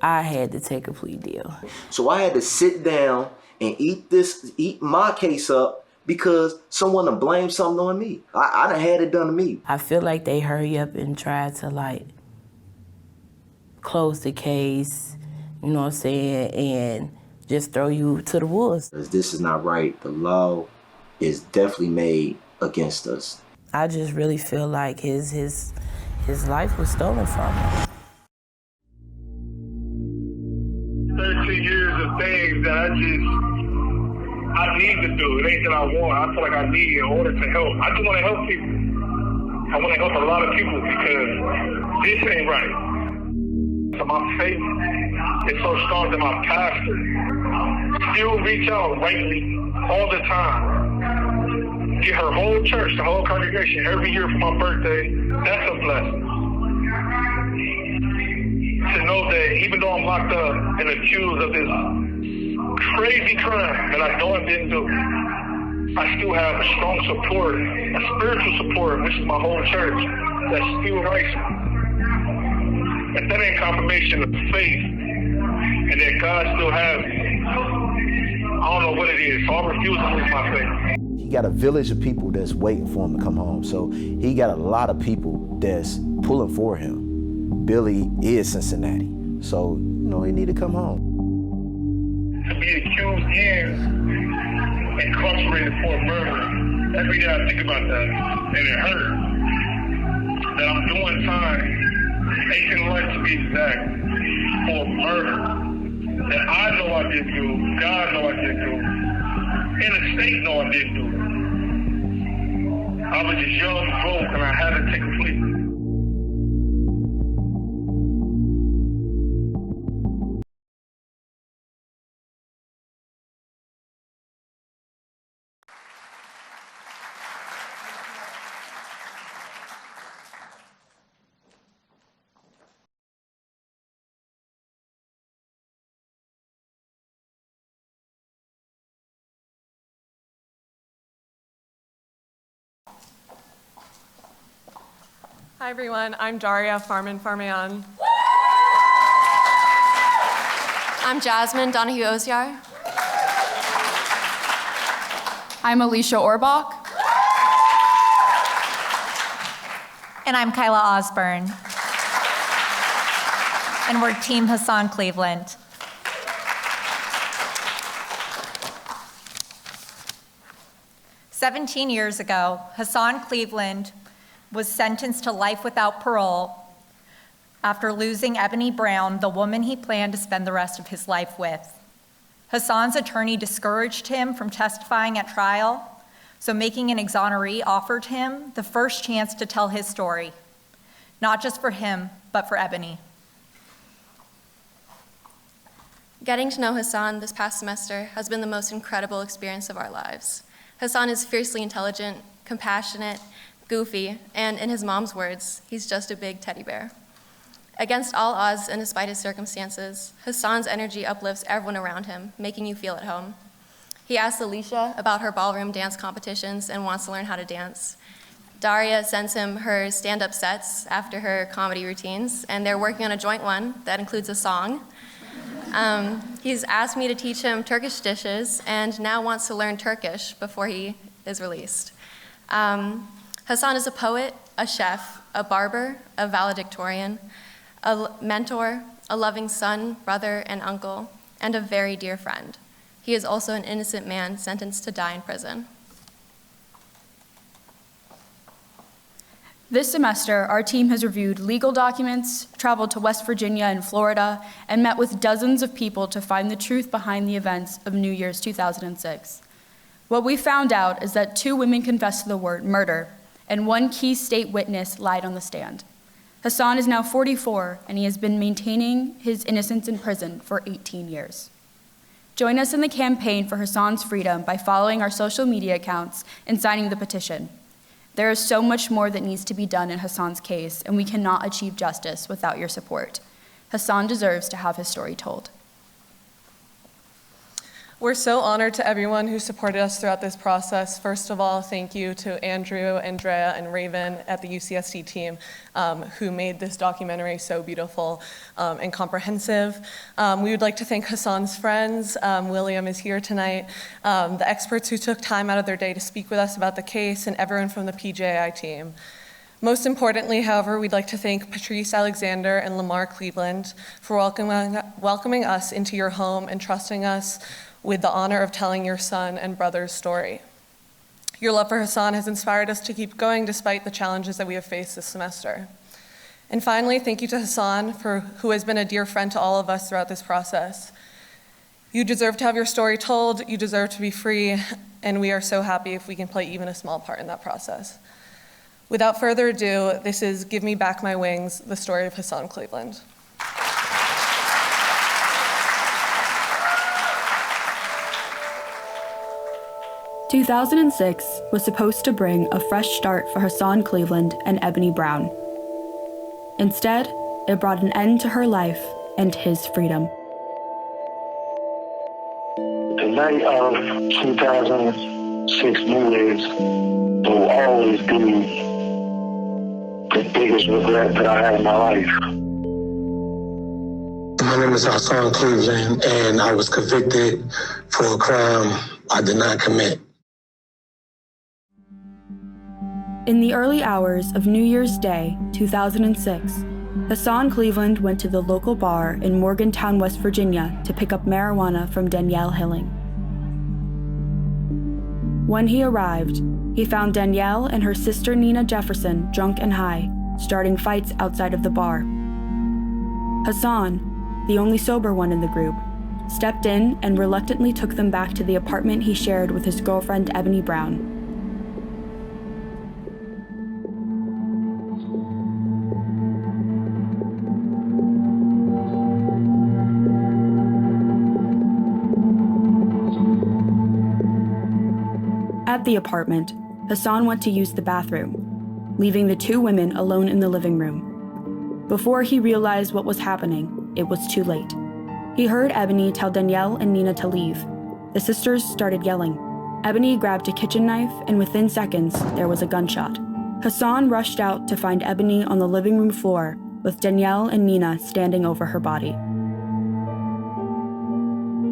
I had to take a plea deal. So I had to sit down and eat my case up because someone to blame something on me. I done had it done to me. I feel like they hurry up and try to close the case, you know what I'm saying, and just throw you to the wolves. This is not right. The law is definitely made against us. I just really feel like his life was stolen from him. 13 years of things that I need to do. It ain't that I want. I feel like I need in order to help. I just want to help people. I want to help a lot of people because this ain't right. So my faith is so strong that my pastor still reach out rightly all the time. Get her whole church, the whole congregation, every year for my birthday. That's a blessing. To know that even though I'm locked up and accused of this crazy crime that I know I didn't do, I still have a strong support, a spiritual support, which is my whole church, that still writes me. If that ain't confirmation of faith and that God still has me, I don't know what it is, so I refuse to lose my faith. he got a village of people that's waiting for him to come home. So he got a lot of people that's pulling for him. Billy is Cincinnati, so he need to come home. To be accused and incarcerated for murder, every day I think about that, and it hurts that I'm doing time, 18 life to be exact, for murder that I know I did do, God know I did do, and the state know I did do. I was just young, broke, and I had to take a plea. Hi everyone, I'm Daria Farman-Farmayan. I'm Jasmine Donahue-Oziar. I'm Alicia Orbach. And I'm Kyla Osborne. And we're Team Hassan Cleveland. "17 years ago, Hassan Cleveland was sentenced to life without parole after losing Ebony Brown, the woman he planned to spend the rest of his life with. Hassan's attorney discouraged him from testifying at trial, so Making an Exoneree offered him the first chance to tell his story, not just for him, but for Ebony. Getting to know Hassan this past semester has been the most incredible experience of our lives. Hassan is fiercely intelligent, compassionate, goofy, and in his mom's words, he's just a big teddy bear. Against all odds and despite his circumstances, Hassan's energy uplifts everyone around him, making you feel at home. He asks Alicia about her ballroom dance competitions and wants to learn how to dance. Daria sends him her stand-up sets after her comedy routines, and they're working on a joint one that includes a song. He's asked me to teach him Turkish dishes and now wants to learn Turkish before he is released. Hassan is a poet, a chef, a barber, a valedictorian, a mentor, a loving son, brother, and uncle, and a very dear friend. He is also an innocent man sentenced to die in prison. This semester, our team has reviewed legal documents, traveled to West Virginia and Florida, and met with dozens of people to find the truth behind the events of New Year's 2006. What we found out is that 2 women confessed to the word murder, and 1 key state witness lied on the stand. Hassan is now 44, and he has been maintaining his innocence in prison for 18 years. Join us in the campaign for Hassan's freedom by following our social media accounts and signing the petition. There is so much more that needs to be done in Hassan's case, and we cannot achieve justice without your support. Hassan deserves to have his story told. We're so honored to everyone who supported us throughout this process. First of all, thank you to Andrew, Andrea, and Raven at the UCSD team who made this documentary so beautiful and comprehensive. We would like to thank Hassan's friends. William is here tonight. The experts who took time out of their day to speak with us about the case, and everyone from the PJI team. Most importantly, however, we'd like to thank Patrice Alexander and Lamar Cleveland for welcoming us into your home and trusting us with the honor of telling your son and brother's story. Your love for Hassan has inspired us to keep going despite the challenges that we have faced this semester. And finally, thank you to Hassan, who has been a dear friend to all of us throughout this process. You deserve to have your story told, you deserve to be free, and we are so happy if we can play even a small part in that process. Without further ado, this is Give Me Back My Wings, the story of Hassan Cleveland. 2006 was supposed to bring a fresh start for Hassan Cleveland and Ebony Brown. Instead, it brought an end to her life and his freedom. The night of 2006 New Year's will always be the biggest regret that I had in my life. My name is Hassan Cleveland, and I was convicted for a crime I did not commit. In the early hours of New Year's Day, 2006, Hassan Cleveland went to the local bar in Morgantown, West Virginia to pick up marijuana from Danielle Hilling. When he arrived, he found Danielle and her sister Nina Jefferson drunk and high, starting fights outside of the bar. Hassan, the only sober one in the group, stepped in and reluctantly took them back to the apartment he shared with his girlfriend Ebony Brown. At the apartment, Hassan went to use the bathroom, leaving the two women alone in the living room. Before he realized what was happening, it was too late. He heard Ebony tell Danielle and Nina to leave. The sisters started yelling. Ebony grabbed a kitchen knife, and within seconds, there was a gunshot. Hassan rushed out to find Ebony on the living room floor, with Danielle and Nina standing over her body.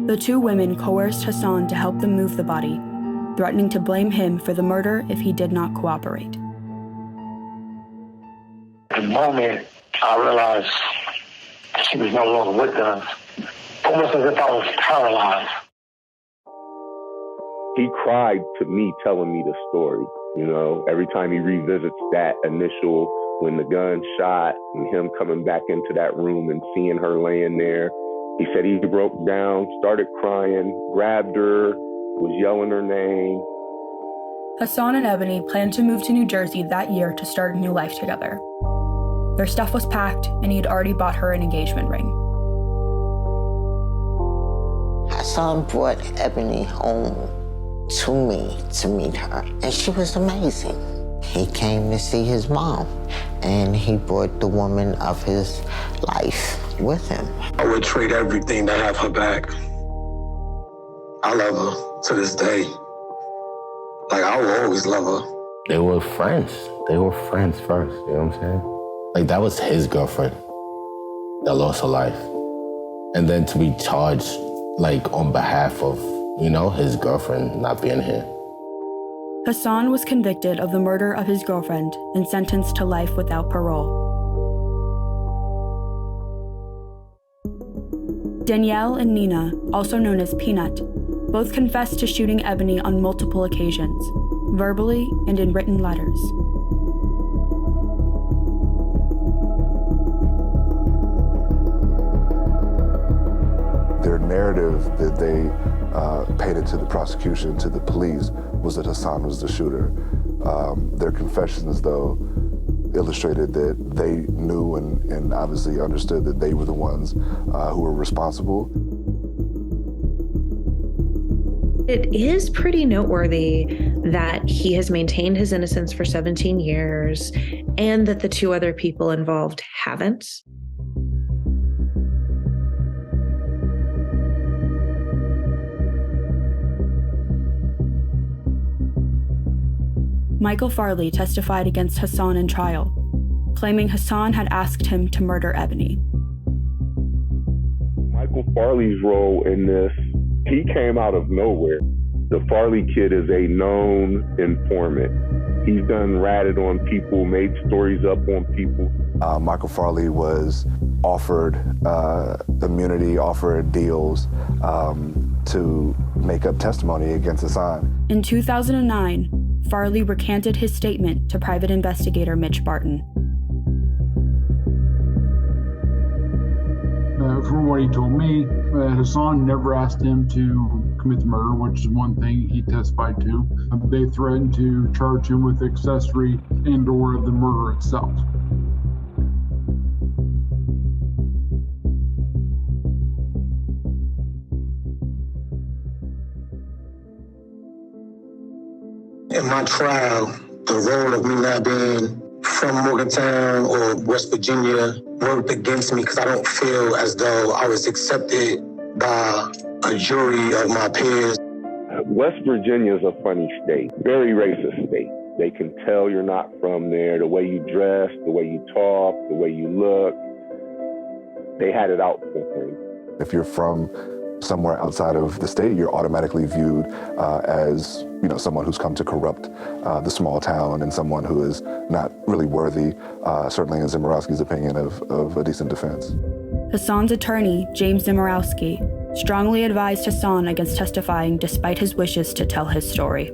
The two women coerced Hassan to help them move the body, threatening to blame him for the murder if he did not cooperate. The moment I realized she was no longer with us, almost as if I was paralyzed. He cried to me, telling me the story. You know, every time he revisits that initial, when the gun shot and him coming back into that room and seeing her laying there, he said he broke down, started crying, grabbed her, was yelling her name. Hassan and Ebony planned to move to New Jersey that year to start a new life together. Their stuff was packed, and he had already bought her an engagement ring. Hassan brought Ebony home to me to meet her, and she was amazing. He came to see his mom, and he brought the woman of his life with him. I would trade everything to have her back. I love her to this day. Like, I will always love her. They were friends. They were friends first, you know what I'm saying? Like, that was his girlfriend that lost her life. And then to be charged, like, on behalf of, you know, his girlfriend not being here. Hassan was convicted of the murder of his girlfriend and sentenced to life without parole. Danielle and Nina, also known as Peanut, both confessed to shooting Ebony on multiple occasions, verbally and in written letters. Their narrative that they painted to the prosecution, to the police, was that Hassan was the shooter. Their confessions, though, illustrated that they knew and obviously understood that they were the ones who were responsible. It is pretty noteworthy that he has maintained his innocence for 17 years and that the two other people involved haven't. Michael Farley testified against Hassan in trial, claiming Hassan had asked him to murder Ebony. Michael Farley's role in this, he came out of nowhere. The Farley kid is a known informant. He's done ratted on people, made stories up on people. Michael Farley was offered immunity, offered deals to make up testimony against Hassan. In 2009, Farley recanted his statement to private investigator Mitch Barton. From what he told me, Hassan never asked him to commit the murder, which is one thing he testified to. They threatened to charge him with accessory and/or the murder itself. In my trial, the role of me not being from Morgantown or West Virginia worked against me because I don't feel as though I was accepted by a jury of my peers. West Virginia is a funny state, very racist state. They can tell you're not from there, the way you dress, the way you talk, the way you look. They had it out for him. If you're from somewhere outside of the state, you're automatically viewed as someone who's come to corrupt the small town and someone who is not really worthy, certainly in Zemurowski's opinion, of a decent defense. Hassan's attorney, James Zemurowski, strongly advised Hassan against testifying despite his wishes to tell his story.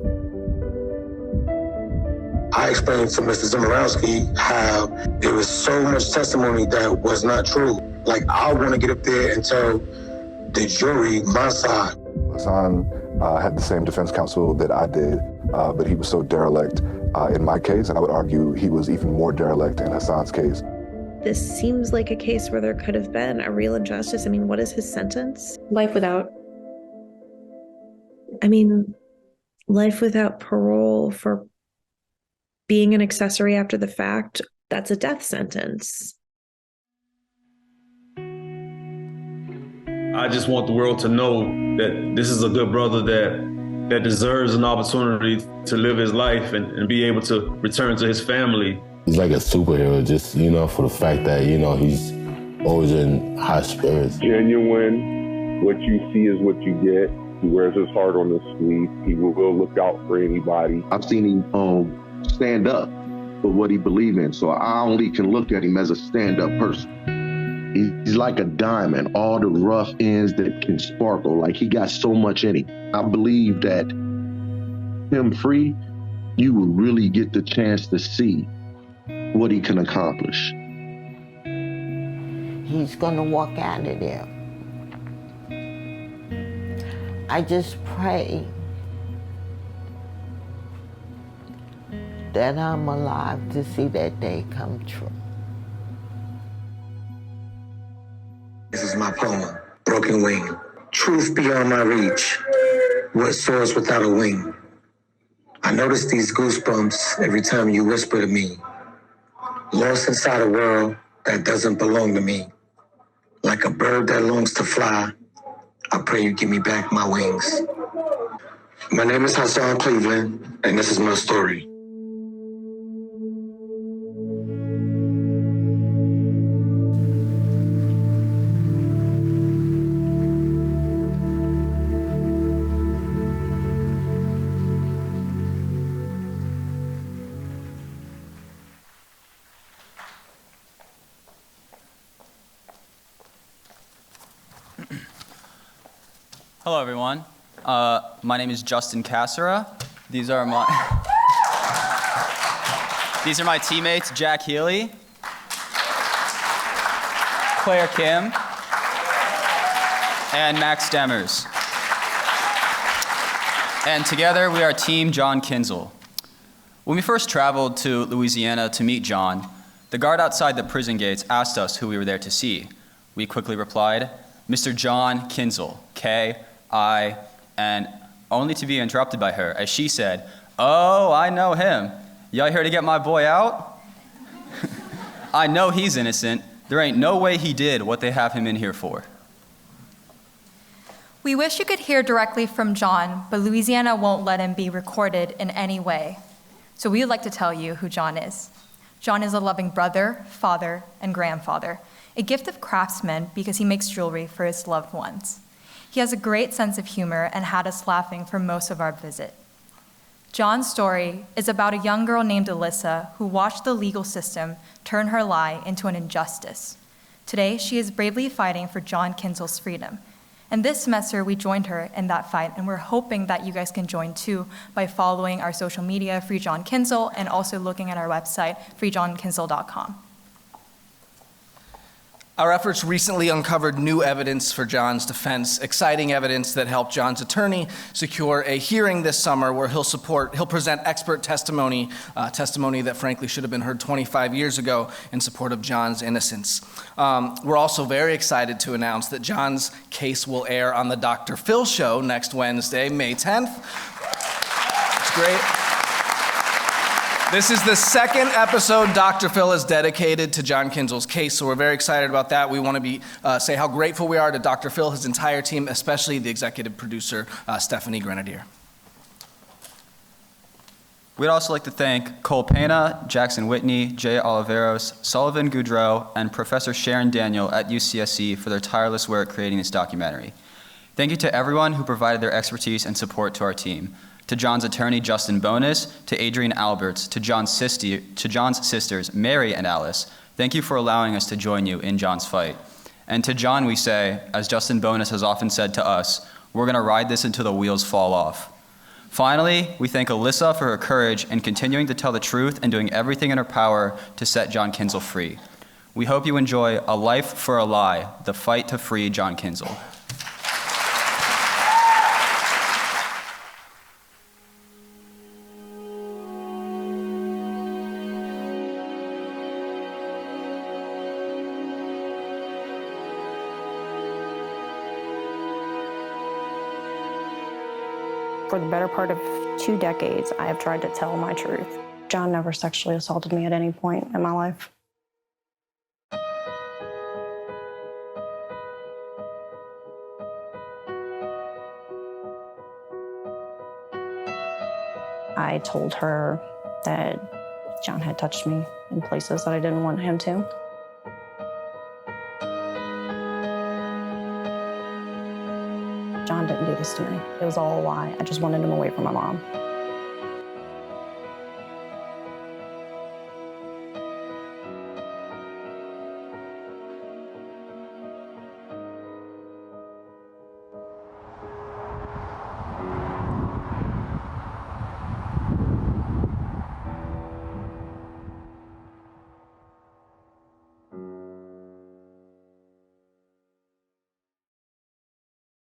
I explained to Mr. Zemurowski how there was so much testimony that was not true. Like, I want to get up there and tell the jury my side. Hassan had the same defense counsel that I did, but he was so derelict in my case, and I would argue he was even more derelict in Hassan's case. This seems like a case where there could have been a real injustice. I mean, what is his sentence? Life without parole for being an accessory after the fact. That's a death sentence. I just want the world to know that this is a good brother that deserves an opportunity to live his life and be able to return to his family. He's like a superhero, just, for the fact that, he's always in high spirits. Genuine, what you see is what you get. He wears his heart on his sleeve. He will look out for anybody. I've seen him stand up for what he believes in, so I only can look at him as a stand-up person. He's like a diamond, all the rough ends that can sparkle, like he got so much in him. I believe that him free, you will really get the chance to see what he can accomplish. He's gonna walk out of there. I just pray that I'm alive to see that day come true. This is my poem, Broken Wing. Truth beyond my reach, what soars without a wing. I notice these goosebumps every time you whisper to me. Lost inside a world that doesn't belong to me. Like a bird that longs to fly, I pray you give me back my wings. My name is Hassan Cleveland, and this is my story. Hello, everyone. My name is Justin Cassera. These are my teammates, Jack Healy, Claire Kim, and Max Demers. And together we are Team John Kinzel. When we first traveled to Louisiana to meet John, the guard outside the prison gates asked us who we were there to see. We quickly replied, Mr. John Kinzel, K-I, and only to be interrupted by her as she said, "Oh, I know him. Y'all here to get my boy out?" I know he's innocent. There ain't no way he did what they have him in here for. We wish you could hear directly from John, but Louisiana won't let him be recorded in any way. So we would like to tell you who John is. John is a loving brother, father, and grandfather, a gifted craftsman because he makes jewelry for his loved ones. He has a great sense of humor and had us laughing for most of our visit. John's story is about a young girl named Alyssa who watched the legal system turn her lie into an injustice. Today, she is bravely fighting for John Kinzel's freedom. And this semester, we joined her in that fight, and we're hoping that you guys can join too by following our social media, Free John Kinzel, and also looking at our website, freejohnkinzel.com. Our efforts recently uncovered new evidence for John's defense, exciting evidence that helped John's attorney secure a hearing this summer where he'll present expert testimony that frankly should have been heard 25 years ago in support of John's innocence. We're also very excited to announce that John's case will air on the Dr. Phil Show next Wednesday, May 10th. It's great. This is the second episode Dr. Phil has dedicated to John Kinzel's case, so we're very excited about that. We want to say how grateful we are to Dr. Phil, his entire team, especially the executive producer, Stephanie Grenadier. We'd also like to thank Cole Pena, Jackson Whitney, Jay Oliveros, Sullivan Goudreau, and Professor Sharon Daniel at UCSC for their tireless work creating this documentary. Thank you to everyone who provided their expertise and support to our team. To John's attorney, Justin Bonus, to Adrian Alberts, to John's sisters, Mary and Alice, thank you for allowing us to join you in John's fight. And to John we say, as Justin Bonus has often said to us, we're gonna ride this until the wheels fall off. Finally, we thank Alyssa for her courage in continuing to tell the truth and doing everything in her power to set John Kinzel free. We hope you enjoy A Life for a Lie, the fight to free John Kinzel. For the better part of 2 decades, I have tried to tell my truth. John never sexually assaulted me at any point in my life. I told her that John had touched me in places that I didn't want him to. John didn't do this to me. It was all a lie. I just wanted him away from my mom.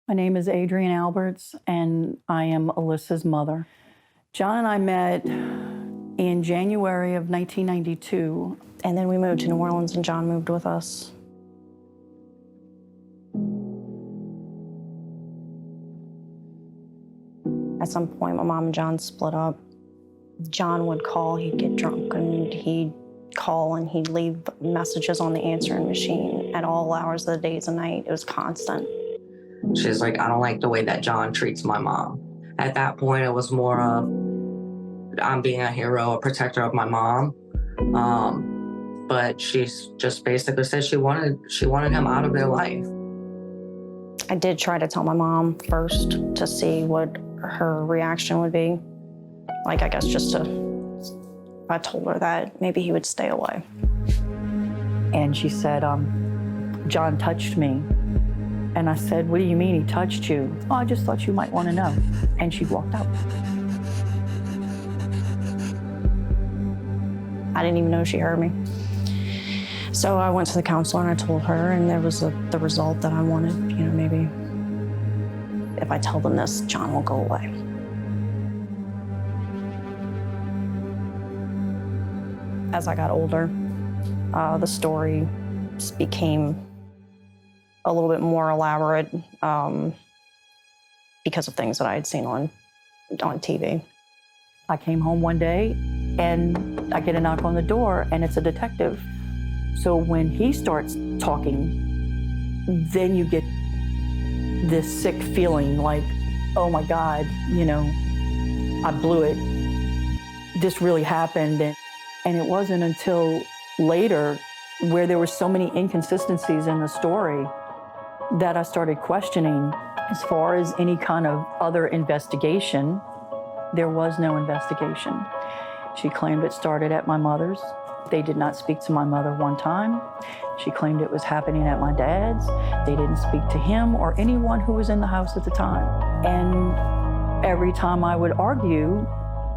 My name is Adrian Alberts, and I am Alyssa's mother. John and I met in January of 1992. And then we moved to New Orleans, and John moved with us. At some point, my mom and John split up. John would call, he'd get drunk, and he'd call and he'd leave messages on the answering machine at all hours of the days and night. It was constant. She's like, I don't like the way that John treats my mom. At that point, it was more of, I'm being a hero, a protector of my mom. But she just basically said she wanted him out of their life. I did try to tell my mom first to see what her reaction would be. Like, I guess I told her that maybe he would stay away. And she said, John touched me. And I said, what do you mean he touched you? Oh, I just thought you might want to know. And she walked out. I didn't even know she heard me. So I went to the counselor and I told her, and there was the result that I wanted. You know, maybe if I tell them this, John will go away. As I got older, the story became a little bit more elaborate because of things that I had seen on TV. I came home one day and I get a knock on the door and it's a detective. So when he starts talking, then you get this sick feeling like, oh my God, you know, I blew it. This really happened. And it wasn't until later, where there were so many inconsistencies in the story, that I started questioning. As far as any kind of other investigation, there was no investigation. She claimed it started at my mother's. They did not speak to my mother one time. She claimed it was happening at my dad's. They didn't speak to him or anyone who was in the house at the time. And every time I would argue,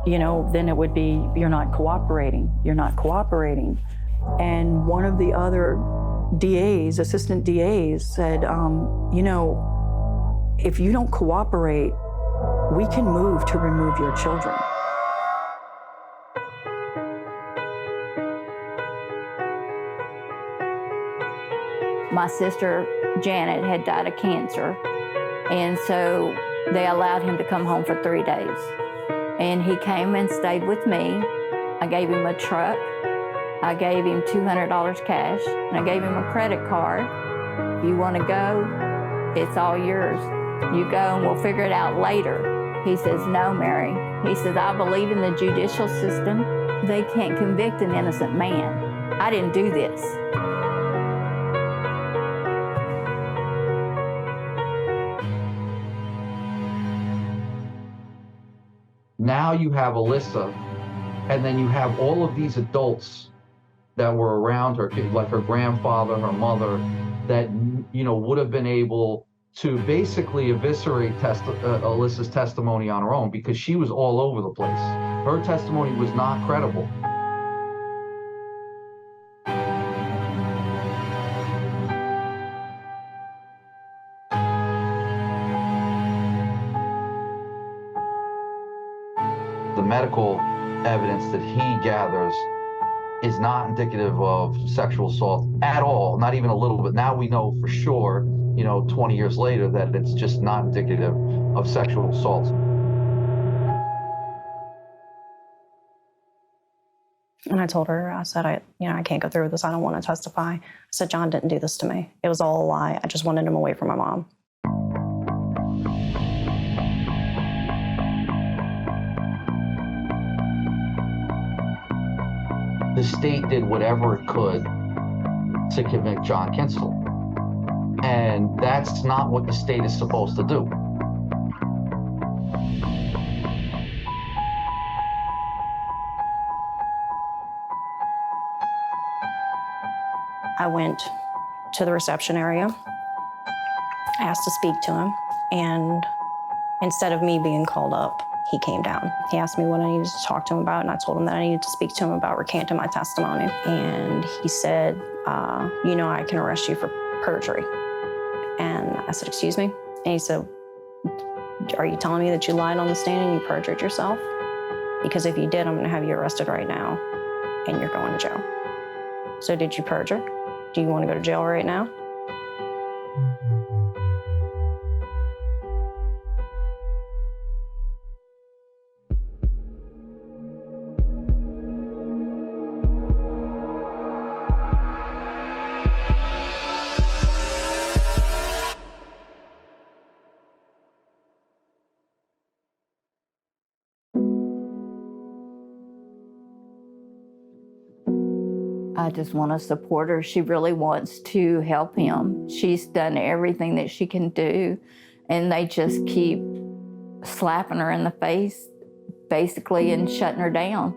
you know, then it would be, you're not cooperating, you're not cooperating. And one of the other DAs, assistant DAs, said, you know, if you don't cooperate, we can move to remove your children. My sister, Janet, had died of cancer, and so they allowed him to come home for 3 days. And he came and stayed with me. I gave him a truck. I gave him $200 cash, and I gave him a credit card. If you want to go, it's all yours. You go and we'll figure it out later. He says, no, Mary. He says, I believe in the judicial system. They can't convict an innocent man. I didn't do this. now you have Alyssa, and then you have all of these adults that were around her, like her grandfather, her mother, that, you know, would have been able to basically eviscerate Alyssa's testimony on her own, because she was all over the place. Her testimony was not credible. The medical evidence that he gathers is not indicative of sexual assault at all, not even a little bit. Now we know for sure, you know, 20 years later, that it's just not indicative of sexual assault. And I told her, I said, I can't go through with this. I don't want to testify. I said, John didn't do this to me. It was all a lie. I just wanted him away from my mom. The state did whatever it could to convict John Kinzel. And that's not what the state is supposed to do. I went to the reception area, asked to speak to him, and instead of me being called up, he came down. He asked me what I needed to talk to him about, and I told him that I needed to speak to him about recanting my testimony. And he said, you know, I can arrest you for perjury. And I said, excuse me? And he said, are you telling me that you lied on the stand and you perjured yourself? Because if you did, I'm gonna have you arrested right now, and you're going to jail. So did you perjure? Do you want to go to jail right now? I just want to support her. She really wants to help him. She's done everything that she can do, and they just keep slapping her in the face, basically, and shutting her down.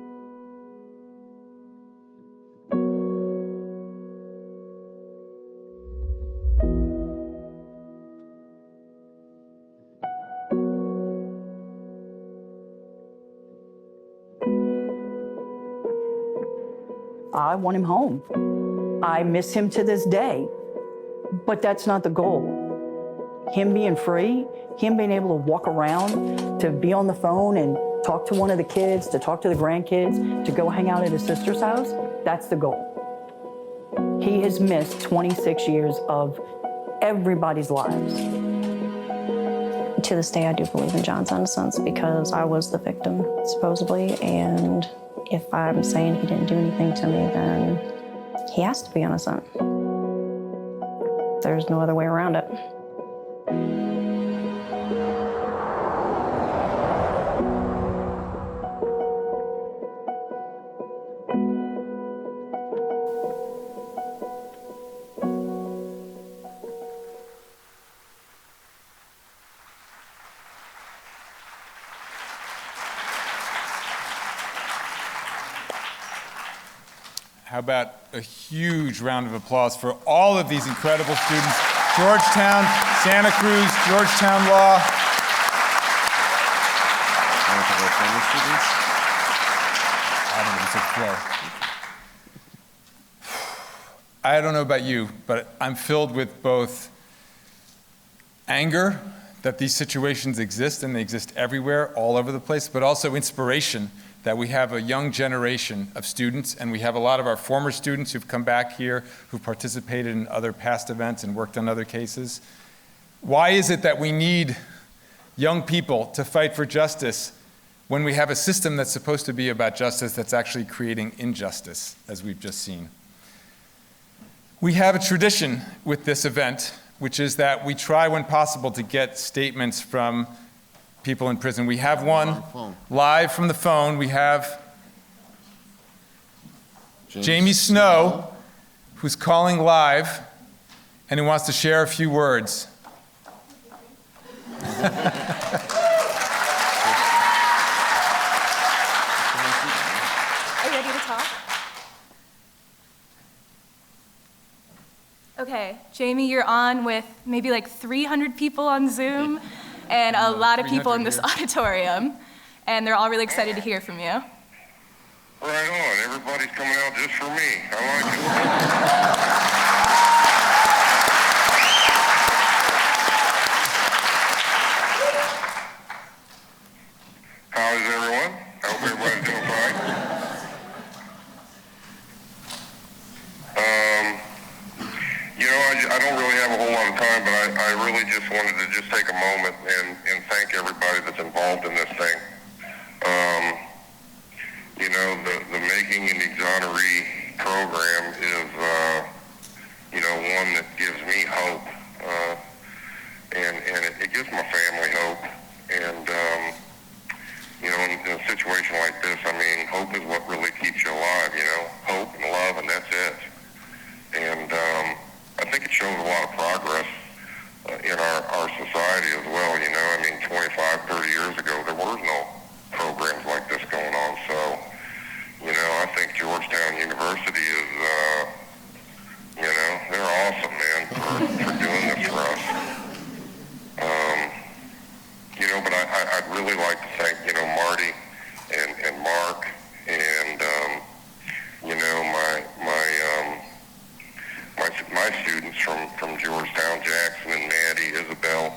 I want him home. I miss him to this day, but that's not the goal. Him being free, him being able to walk around, to be on the phone and talk to one of the kids, to talk to the grandkids, to go hang out at his sister's house, that's the goal. He has missed 26 years of everybody's lives. To this day, I do believe in John's innocence because I was the victim, supposedly, and if I'm saying he didn't do anything to me, then he has to be innocent. There's no other way around it. How about a huge round of applause for all of these incredible students? Georgetown, Santa Cruz, Georgetown Law. I don't know about you, but I'm filled with both anger that these situations exist, and they exist everywhere, all over the place, but also inspiration that we have a young generation of students, and we have a lot of our former students who've come back here, who've participated in other past events and worked on other cases. Why is it that we need young people to fight for justice when we have a system that's supposed to be about justice that's actually creating injustice, as we've just seen? We have a tradition with this event, which is that we try when possible to get statements from people in prison. We have one live from the phone. We have Jamie Snow, who's calling live, and who wants to share a few words. talk? Okay, Jamie, you're on with maybe like 300 people on Zoom and a lot of people in this auditorium, and they're all really excited to hear from you. Right on. Everybody's coming out just for me. I like it. How is everyone? I hope everybody's doing fine. I don't really have a whole lot of time, but I really just wanted to just take a moment and thank everybody that's involved in this thing. The Making an Exoneree program is, one that gives me hope, and it gives my family hope. And, in a situation like this, I mean, hope is what really keeps you alive, hope and love, and that's it. And I think it shows a lot of progress in our society as well, 25, 30 years ago, there was no programs like this going on. So, I think Georgetown University is, they're awesome, man, for doing this for us. But I'd really like to thank, Marty and Mark and, my students from Georgetown, Jackson and Maddie, Isabel,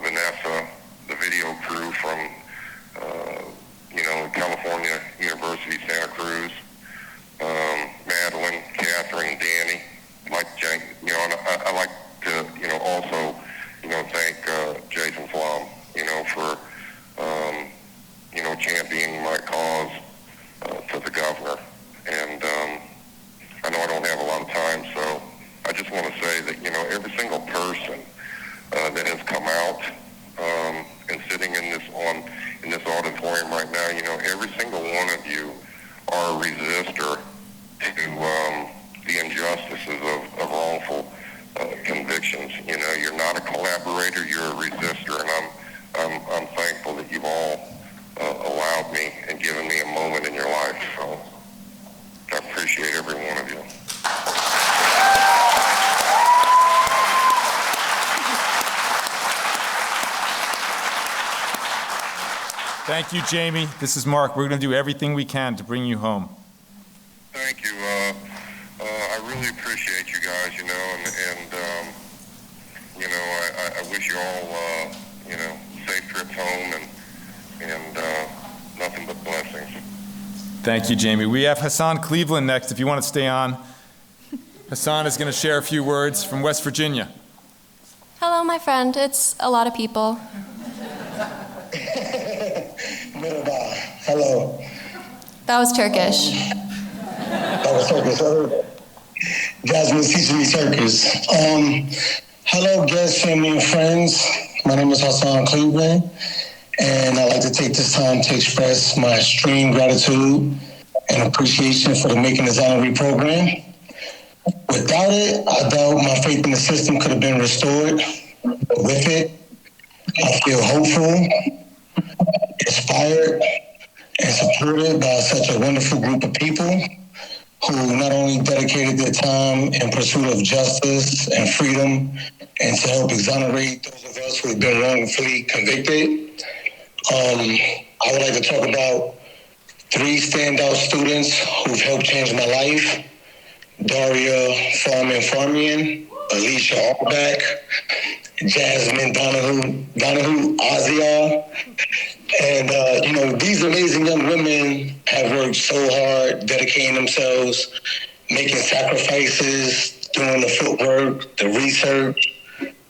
Vanessa, the video crew from, California University, Santa Cruz, Madeline, Catherine, Danny, I like to, also, thank Jason Flom, for, championing my cause to the governor. And I know I don't have a lot of time, so I just want to say that, every single person that has come out and sitting in this auditorium right now, every single one of you are a resistor to the injustices of wrongful convictions. You're not a collaborator, you're a resistor, and I'm thankful that you've all allowed me and given me a moment in your life. So I appreciate every one of you. Thank you, Jamie. This is Mark. We're going to do everything we can to bring you home. Thank you. I really appreciate you guys, I wish you all, safe trips home and nothing but blessings. Thank you, Jamie. We have Hassan Cleveland next, if you want to stay on. Hassan is going to share a few words from West Virginia. Hello, my friend. It's a lot of people. Hello. That was Turkish. That was Turkish. Jasmine's teaching me Turkish. Hello, guests, family, and friends. My name is Hassan Cleveland, and I'd like to take this time to express my extreme gratitude and appreciation for the Making an Exoneree program. Without it, I doubt my faith in the system could have been restored. With it, I feel hopeful, inspired, and supported by such a wonderful group of people who not only dedicated their time in pursuit of justice and freedom and to help exonerate those of us who have been wrongfully convicted. I would like to talk about 3 standout students who've helped change my life: Daria Farmian, Alicia Albach, Jasmine Donahue Ozia. And, these amazing young women have worked so hard, dedicating themselves, making sacrifices, doing the footwork, the research,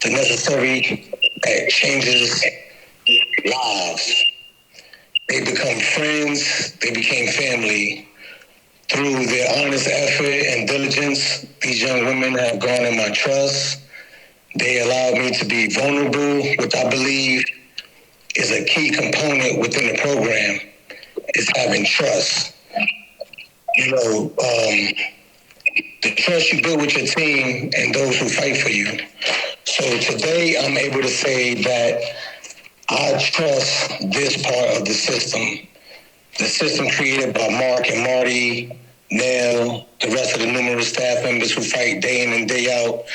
the necessary that changes lives. They become friends, they became family. Through their honest effort and diligence, these young women have garnered my trust. They allowed me to be vulnerable, which I believe is a key component within the program, is having trust. The trust you build with your team and those who fight for you. So today I'm able to say that I trust this part of the system the system created by Mark and Marty, Nell, the rest of the numerous staff members who fight day in and day out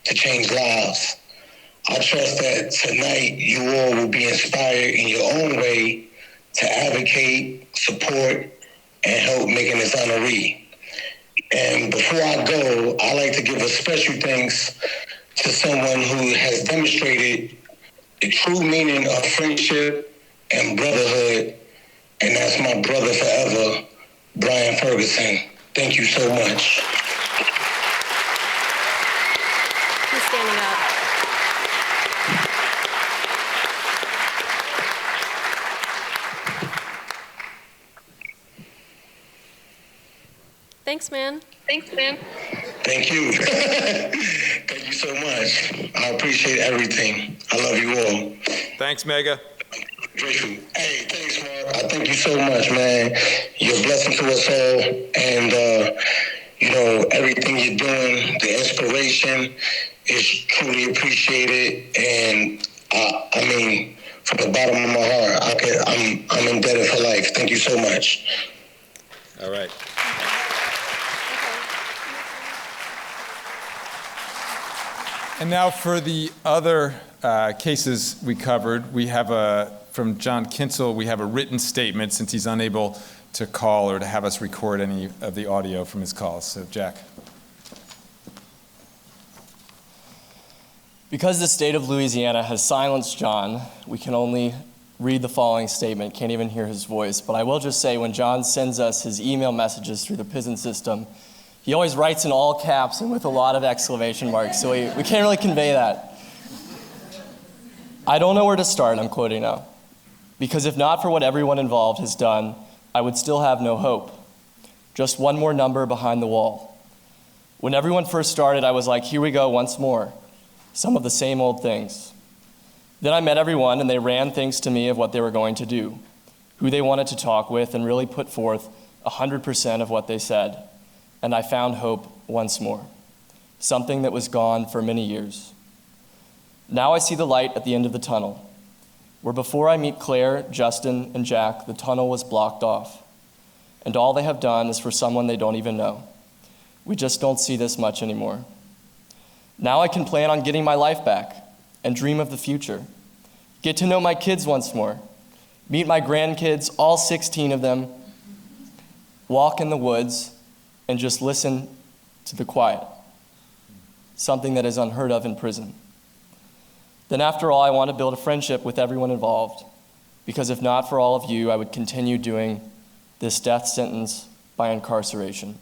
to change lives. I trust that tonight you all will be inspired in your own way to advocate, support, and help Making An Exoneree. And before I go, I'd like to give a special thanks to someone who has demonstrated the true meaning of friendship and brotherhood, and that's my brother forever, Brian Ferguson. Thank you so much. He's standing up. Thanks, man. Thanks, man. Thank you. Thank you so much. I appreciate everything. I love you all. Thanks, Mega. Grateful. Hey, thanks, Mark. I thank you so much, man. You're a blessing to us all. And, you know, everything you're doing, the inspiration is truly appreciated. And, I mean, from the bottom of my heart, I'm indebted for life. Thank you so much. All right. And now for the other cases we covered, we have from John Kinzel, we have a written statement since he's unable to call or to have us record any of the audio from his calls. So, Jack. Because the state of Louisiana has silenced John, we can only read the following statement, can't even hear his voice. But I will just say, when John sends us his email messages through the prison system, he always writes in all caps and with a lot of exclamation marks, so we can't really convey that. I don't know where to start, I'm quoting now. Because if not for what everyone involved has done, I would still have no hope. Just one more number behind the wall. When everyone first started, I was like, here we go once more. Some of the same old things. Then I met everyone and they ran things to me of what they were going to do, who they wanted to talk with, and really put forth 100% of what they said. And I found hope once more, something that was gone for many years. Now I see the light at the end of the tunnel, where before I meet Claire, Justin, and Jack, the tunnel was blocked off. And all they have done is for someone they don't even know. We just don't see this much anymore. Now I can plan on getting my life back and dream of the future. Get to know my kids once more. Meet my grandkids, all 16 of them. Walk in the woods and just listen to the quiet, something that is unheard of in prison. Then after all, I want to build a friendship with everyone involved, because if not for all of you, I would continue doing this death sentence by incarceration.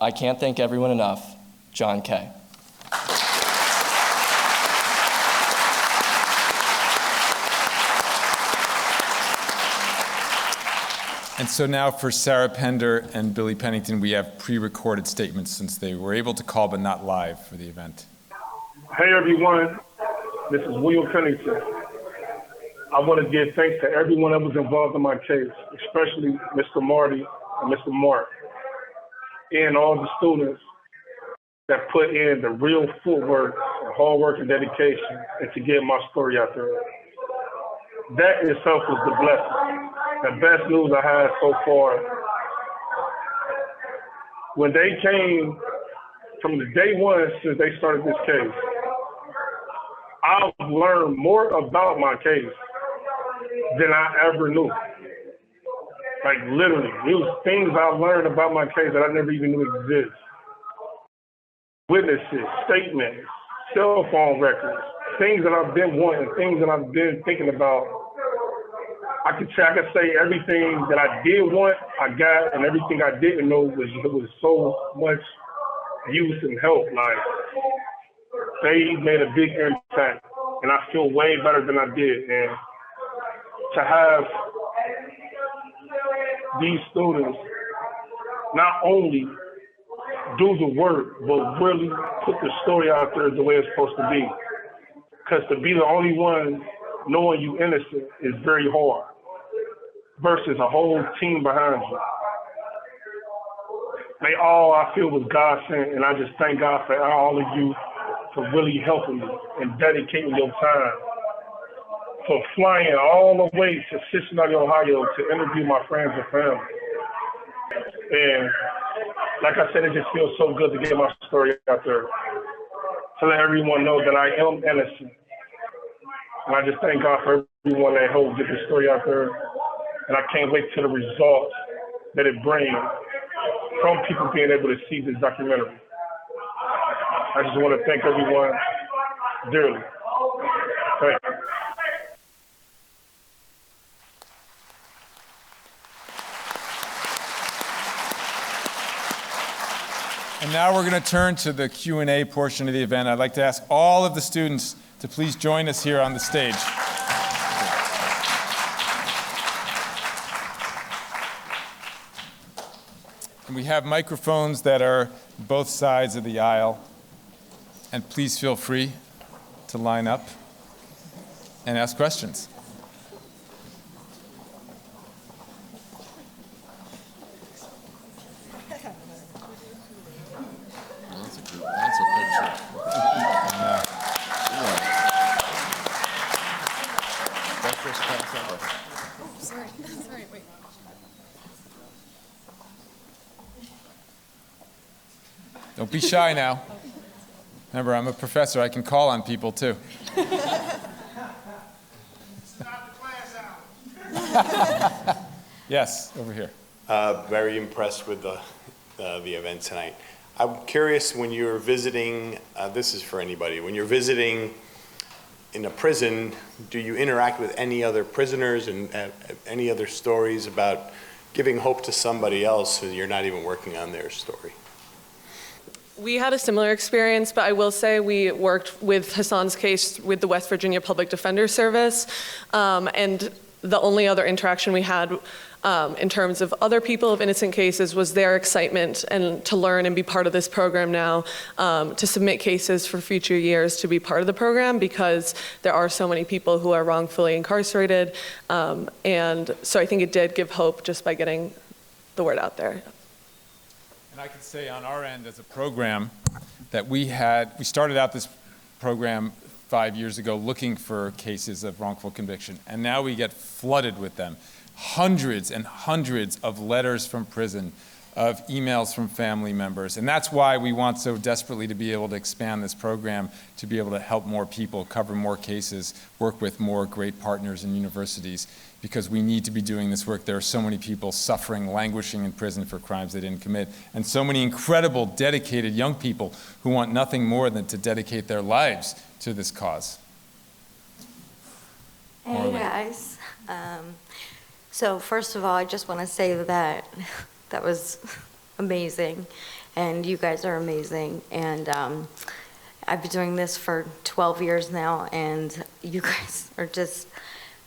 I can't thank everyone enough. John K. And so now for Sarah Pender and Billy Pennington, we have pre-recorded statements since they were able to call but not live for the event. Hey everyone, this is William Pennington. I want to give thanks to everyone that was involved in my case, especially Mr. Marty and Mr. Mark, and all the students that put in the real footwork and hard work and dedication and to get my story out there. That itself was the blessing. The best news I had so far. When they came from the day one since they started this case, I've learned more about my case than I ever knew. Like literally, it was things I learned about my case that I never even knew exist. Witnesses, statements, cell phone records, things that I've been wanting, things that I've been thinking about. I could say everything that I did want, I got, and everything I didn't know was so much use and help. Like, they made a big impact, and I feel way better than I did. And to have these students not only do the work, but really put the story out there the way it's supposed to be. Because to be the only one knowing you innocent is very hard, versus a whole team behind you. They all, I feel, was God sent, and I just thank God for all of you for really helping me and dedicating your time for flying all the way to Cincinnati, Ohio to interview my friends and family. And like I said, it just feels so good to get my story out there, to let everyone know that I am innocent. And I just thank God for everyone that helped get this story out there. And I can't wait to the results that it brings from people being able to see this documentary. I just want to thank everyone dearly. Thank you. And now we're going to turn to the Q&A portion of the event. I'd like to ask all of the students to please join us here on the stage. And we have microphones that are both sides of the aisle. And please feel free to line up and ask questions. That's a picture. Sorry, wait. Don't be shy now. Remember, I'm a professor. I can call on people, too. Yes, over here. Very impressed with the event tonight. I'm curious, when you're visiting, this is for anybody, when you're visiting in a prison, do you interact with any other prisoners and any other stories about giving hope to somebody else so you're not even working on their story? We had a similar experience, but I will say we worked with Hassan's case with the West Virginia Public Defender Service, and the only other interaction we had in terms of other people of innocent cases was their excitement and to learn and be part of this program now, to submit cases for future years to be part of the program, because there are so many people who are wrongfully incarcerated. And so I think it did give hope just by getting the word out there. And I can say on our end as a program that we started out this program 5 years ago looking for cases of wrongful conviction, and now we get flooded with them. Hundreds and hundreds of letters from prison, of emails from family members. And that's why we want so desperately to be able to expand this program, to be able to help more people, cover more cases, work with more great partners and universities, because we need to be doing this work. There are so many people suffering, languishing in prison for crimes they didn't commit, and so many incredible, dedicated young people who want nothing more than to dedicate their lives to this cause. Hey guys. So first of all, I just want to say that that was amazing, and you guys are amazing. And I've been doing this for 12 years now, and you guys are just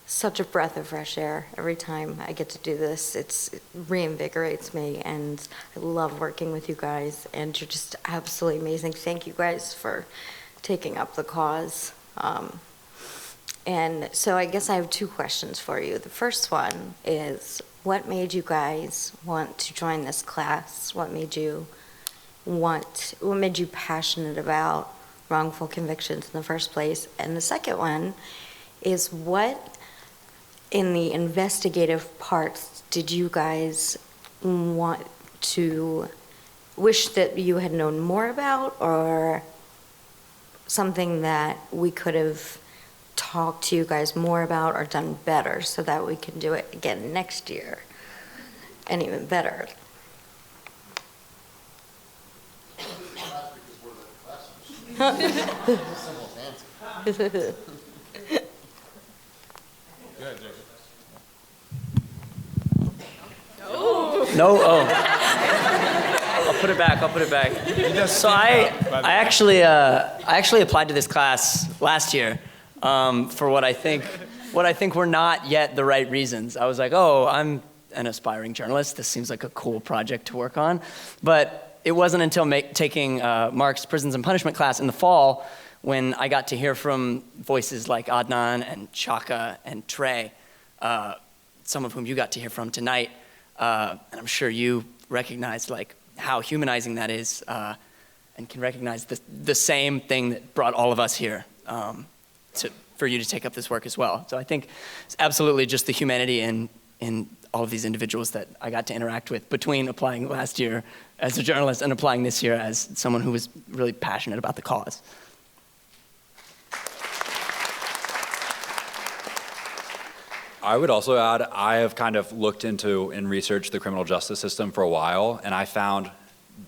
such a breath of fresh air every time I get to do this. It reinvigorates me, and I love working with you guys, and you're just absolutely amazing. Thank you guys for taking up the cause. And so I guess I have two questions for you. The first one is, what made you guys want to join this class? What made you passionate about wrongful convictions in the first place? And the second one is, what in the investigative parts did you guys want to wish that you had known more about, or something that we could have talked to you guys more about or done better so that we can do it again next year and even better? No, oh. I'll put it back. So I actually applied to this class last year for what I think were not yet the right reasons. I was like, oh, I'm an aspiring journalist. This seems like a cool project to work on. But it wasn't until taking Mark's Prisons and Punishment class in the fall when I got to hear from voices like Adnan and Chaka and Trey, some of whom you got to hear from tonight. And I'm sure you recognize like how humanizing that is, and can recognize the same thing that brought all of us here, for you to take up this work as well. So I think it's absolutely just the humanity in all of these individuals that I got to interact with between applying last year as a journalist and applying this year as someone who was really passionate about the cause. I would also add, I have kind of looked into and researched the criminal justice system for a while, and I found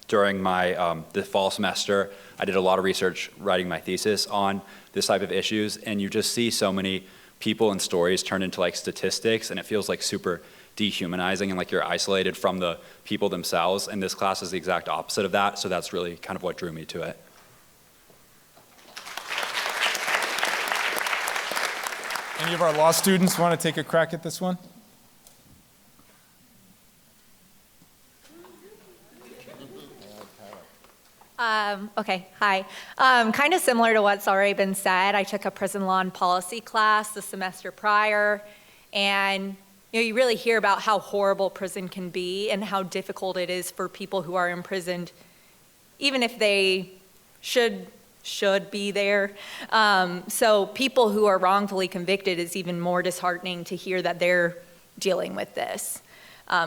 during my the fall semester, I did a lot of research writing my thesis on this type of issues, and you just see so many people and stories turned into like statistics, and it feels like super dehumanizing and like you're isolated from the people themselves, and this class is the exact opposite of that, so that's really kind of what drew me to it. Any of our law students want to take a crack at this one? Okay, hi. Kind of similar to what's already been said, I took a prison law and policy class the semester prior, and you really hear about how horrible prison can be and how difficult it is for people who are imprisoned, even if they should be there. So people who are wrongfully convicted, is even more disheartening to hear that they're dealing with this.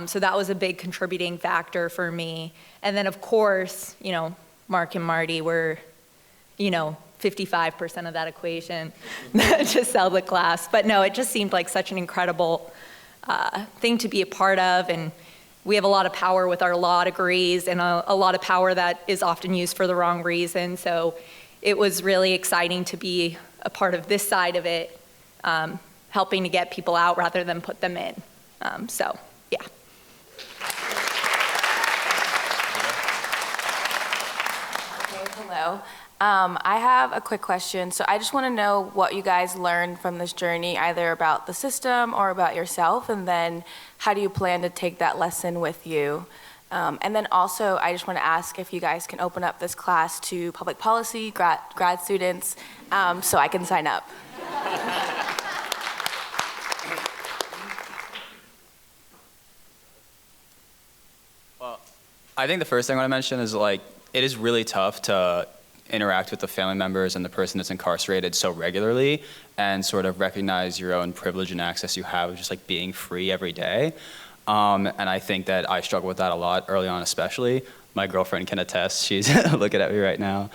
So that was a big contributing factor for me. And then of course, Mark and Marty were, 55% of that equation to sell the class. But no, it just seemed like such an incredible thing to be a part of. And we have a lot of power with our law degrees, and a lot of power that is often used for the wrong reason. So it was really exciting to be a part of this side of it, helping to get people out rather than put them in. So, yeah. Hello. I have a quick question. So I just want to know what you guys learned from this journey, either about the system or about yourself, and then how do you plan to take that lesson with you? And then also, I just want to ask if you guys can open up this class to public policy, grad students, so I can sign up. Well, I think the first thing I want to mention is it is really tough to interact with the family members and the person that's incarcerated so regularly and sort of recognize your own privilege and access you have of just being free every day. And I think that I struggle with that a lot early on, especially. My girlfriend can attest. She's looking at me right now.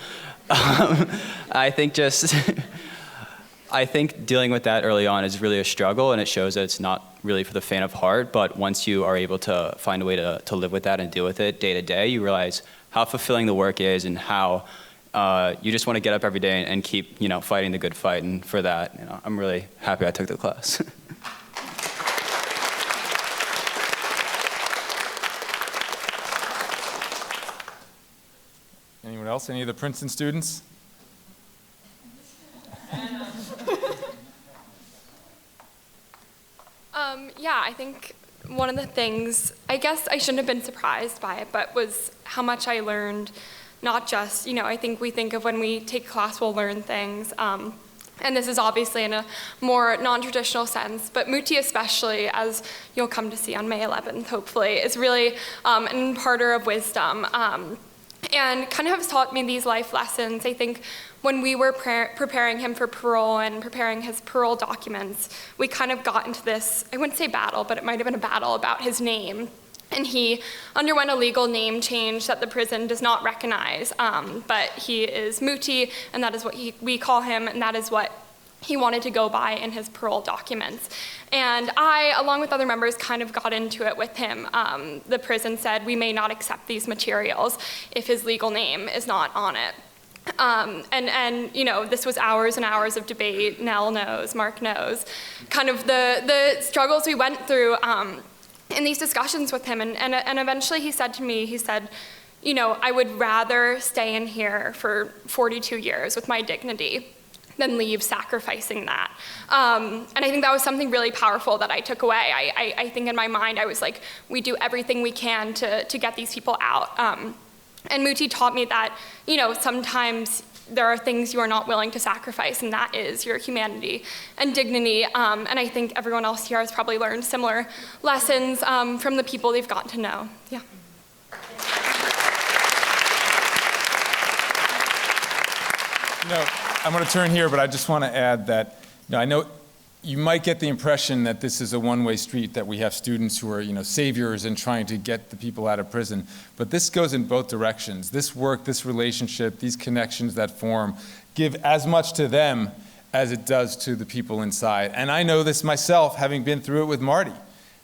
I think dealing with that early on is really a struggle, and it shows that it's not really for the faint of heart. But once you are able to find a way to live with that and deal with it day to day, you realize how fulfilling the work is and how you just want to get up every day and keep, fighting the good fight. And for that, I'm really happy I took the class. Anyone else? Any of the Princeton students? Yeah, I think one of the things, I guess I shouldn't have been surprised by it, but was how much I learned, not just, I think we think of when we take class, we'll learn things. And this is obviously in a more non-traditional sense, but Muti especially, as you'll come to see on May 11th, hopefully, is really an imparter of wisdom. And kind of has taught me these life lessons. I think when we were preparing him for parole and preparing his parole documents, we kind of got into this, I wouldn't say battle, but it might have been a battle about his name. And he underwent a legal name change that the prison does not recognize, but he is Muti, and that is what we call him, and that is what he wanted to go by in his parole documents. And I, along with other members, kind of got into it with him. The prison said, we may not accept these materials if his legal name is not on it. And this was hours and hours of debate. Nell knows, Mark knows, kind of the struggles we went through in these discussions with him. And eventually he said to me, I would rather stay in here for 42 years with my dignity than leave sacrificing that. And I think that was something really powerful that I took away. I think in my mind, I was like, we do everything we can to get these people out. And Muti taught me that, sometimes there are things you are not willing to sacrifice, and that is your humanity and dignity. And I think everyone else here has probably learned similar lessons from the people they've gotten to know. Yeah. I'm going to turn here, but I just want to add that I know you might get the impression that this is a one-way street, that we have students who are, saviors and trying to get the people out of prison. But this goes in both directions. This work, this relationship, these connections that form give as much to them as it does to the people inside. And I know this myself, having been through it with Marty,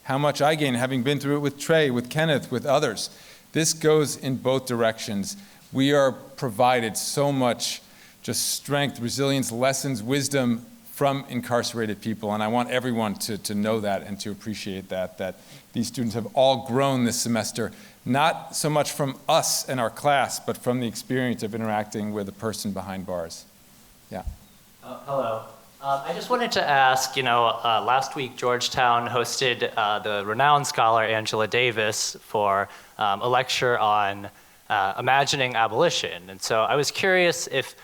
how much I gain having been through it with Trey, with Kenneth, with others. This goes in both directions. We are provided so much just strength, resilience, lessons, wisdom from incarcerated people, and I want everyone to know that and to appreciate that these students have all grown this semester, not so much from us and our class, but from the experience of interacting with a person behind bars. Yeah. Hello. I just wanted to ask, last week Georgetown hosted the renowned scholar Angela Davis for a lecture on imagining abolition. And so I was curious if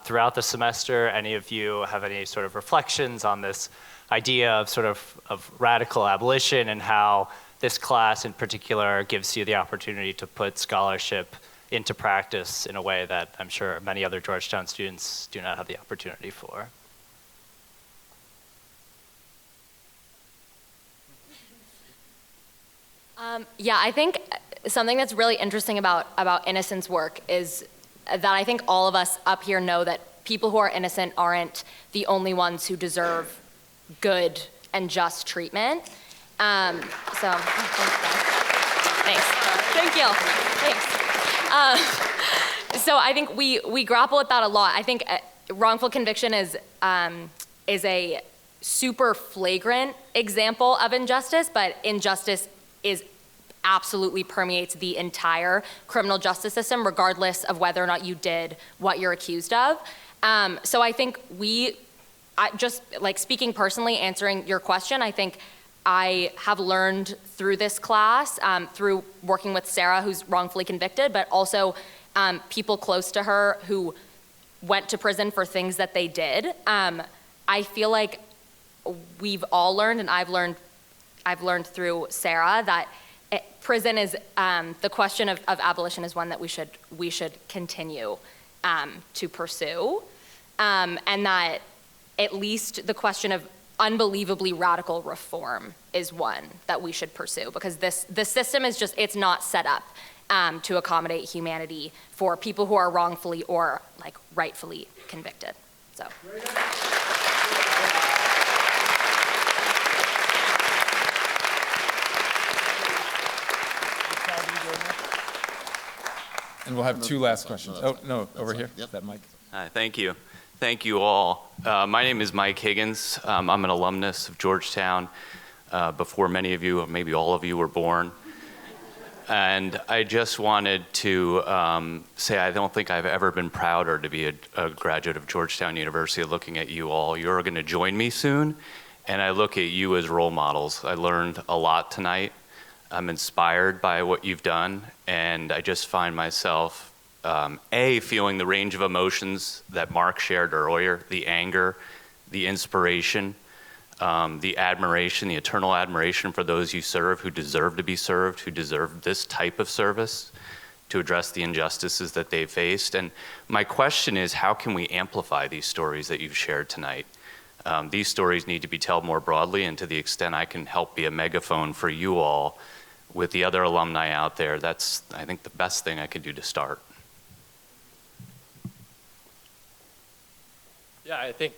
throughout the semester, any of you have any sort of reflections on this idea of radical abolition and how this class in particular gives you the opportunity to put scholarship into practice in a way that I'm sure many other Georgetown students do not have the opportunity for. Yeah, I think something that's really interesting about Innocent's work is that I think all of us up here know that people who are innocent aren't the only ones who deserve good and just treatment. Thanks. Thank you. Thanks. So I think we grapple with that a lot. I think wrongful conviction is a super flagrant example of injustice, but injustice absolutely permeates the entire criminal justice system, regardless of whether or not you did what you're accused of. So I think just like speaking personally, answering your question, I think I have learned through this class, through working with Sarah, who's wrongfully convicted, but also people close to her who went to prison for things that they did. I feel like we've all learned, and I've learned through Sarah, that prison is, the question of abolition is one that we should continue to pursue. And that at least the question of unbelievably radical reform is one that we should pursue, because the system is just, it's not set up to accommodate humanity for people who are wrongfully or like rightfully convicted. So. And we'll have two last questions. Oh, no, over here. Yep. That mic. Hi, thank you. Thank you all. My name is Mike Higgins. I'm an alumnus of Georgetown before many of you, or maybe all of you, were born. And I just wanted to say I don't think I've ever been prouder to be a graduate of Georgetown University. Looking at you all, you're going to join me soon, and I look at you as role models. I learned a lot tonight. I'm inspired by what you've done, and I just find myself, feeling the range of emotions that Mark shared earlier, the anger, the inspiration, the admiration, the eternal admiration for those you serve who deserve to be served, who deserve this type of service to address the injustices that they've faced. And my question is, how can we amplify these stories that you've shared tonight? These stories need to be told more broadly, and to the extent I can help be a megaphone for you all with the other alumni out there, that's, I think, the best thing I could do to start. Yeah, I think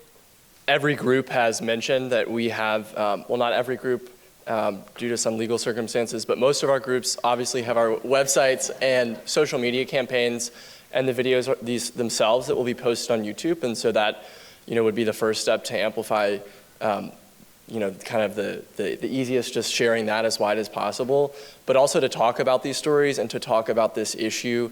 every group has mentioned that we have, well, not every group due to some legal circumstances, but most of our groups obviously have our websites and social media campaigns and the videos these themselves that will be posted on YouTube. And so that, would be the first step to amplify, kind of the easiest, just sharing that as wide as possible, but also to talk about these stories and to talk about this issue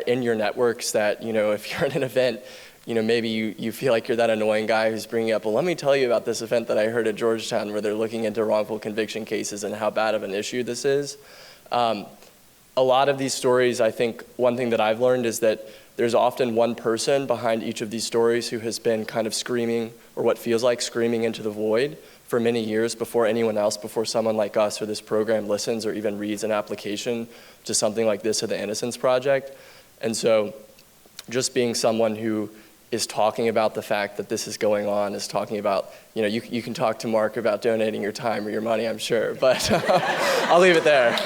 in your networks that, if you're at an event, maybe you feel like you're that annoying guy who's bringing up, well, let me tell you about this event that I heard at Georgetown where they're looking into wrongful conviction cases and how bad of an issue this is. A lot of these stories, I think one thing that I've learned is that there's often one person behind each of these stories who has been kind of screaming, or what feels like screaming into the void for many years before anyone else, before someone like us or this program listens or even reads an application to something like this at the Innocence Project. And so just being someone who is talking about the fact that this is going on, is talking about, you can talk to Mark about donating your time or your money, I'm sure, but I'll leave it there.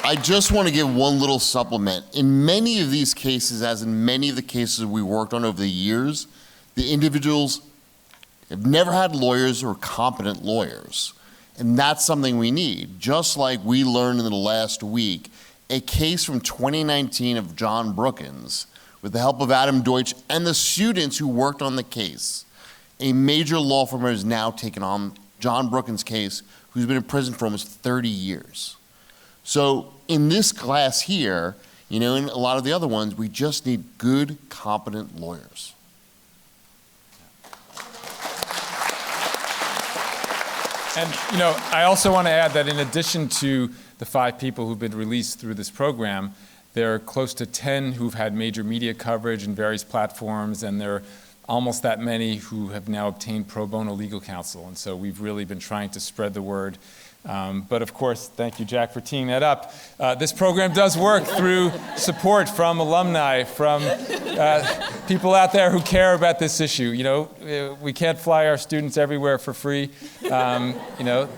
I just want to give one little supplement. In many of these cases, as in many of the cases we worked on over the years, the individuals have never had lawyers or competent lawyers. And that's something we need. Just like we learned in the last week, a case from 2019 of John Brookins, with the help of Adam Deutsch and the students who worked on the case, a major law firm has now taken on John Brookins' case, who's been in prison for almost 30 years. So in this class here, and a lot of the other ones, we just need good, competent lawyers. And, I also want to add that in addition to the 5 people who've been released through this program, there are close to 10 who've had major media coverage in various platforms, and there are almost that many who have now obtained pro bono legal counsel. And so we've really been trying to spread the word. But of course, thank you, Jack, for teeing that up. This program does work through support from alumni, from people out there who care about this issue. We can't fly our students everywhere for free.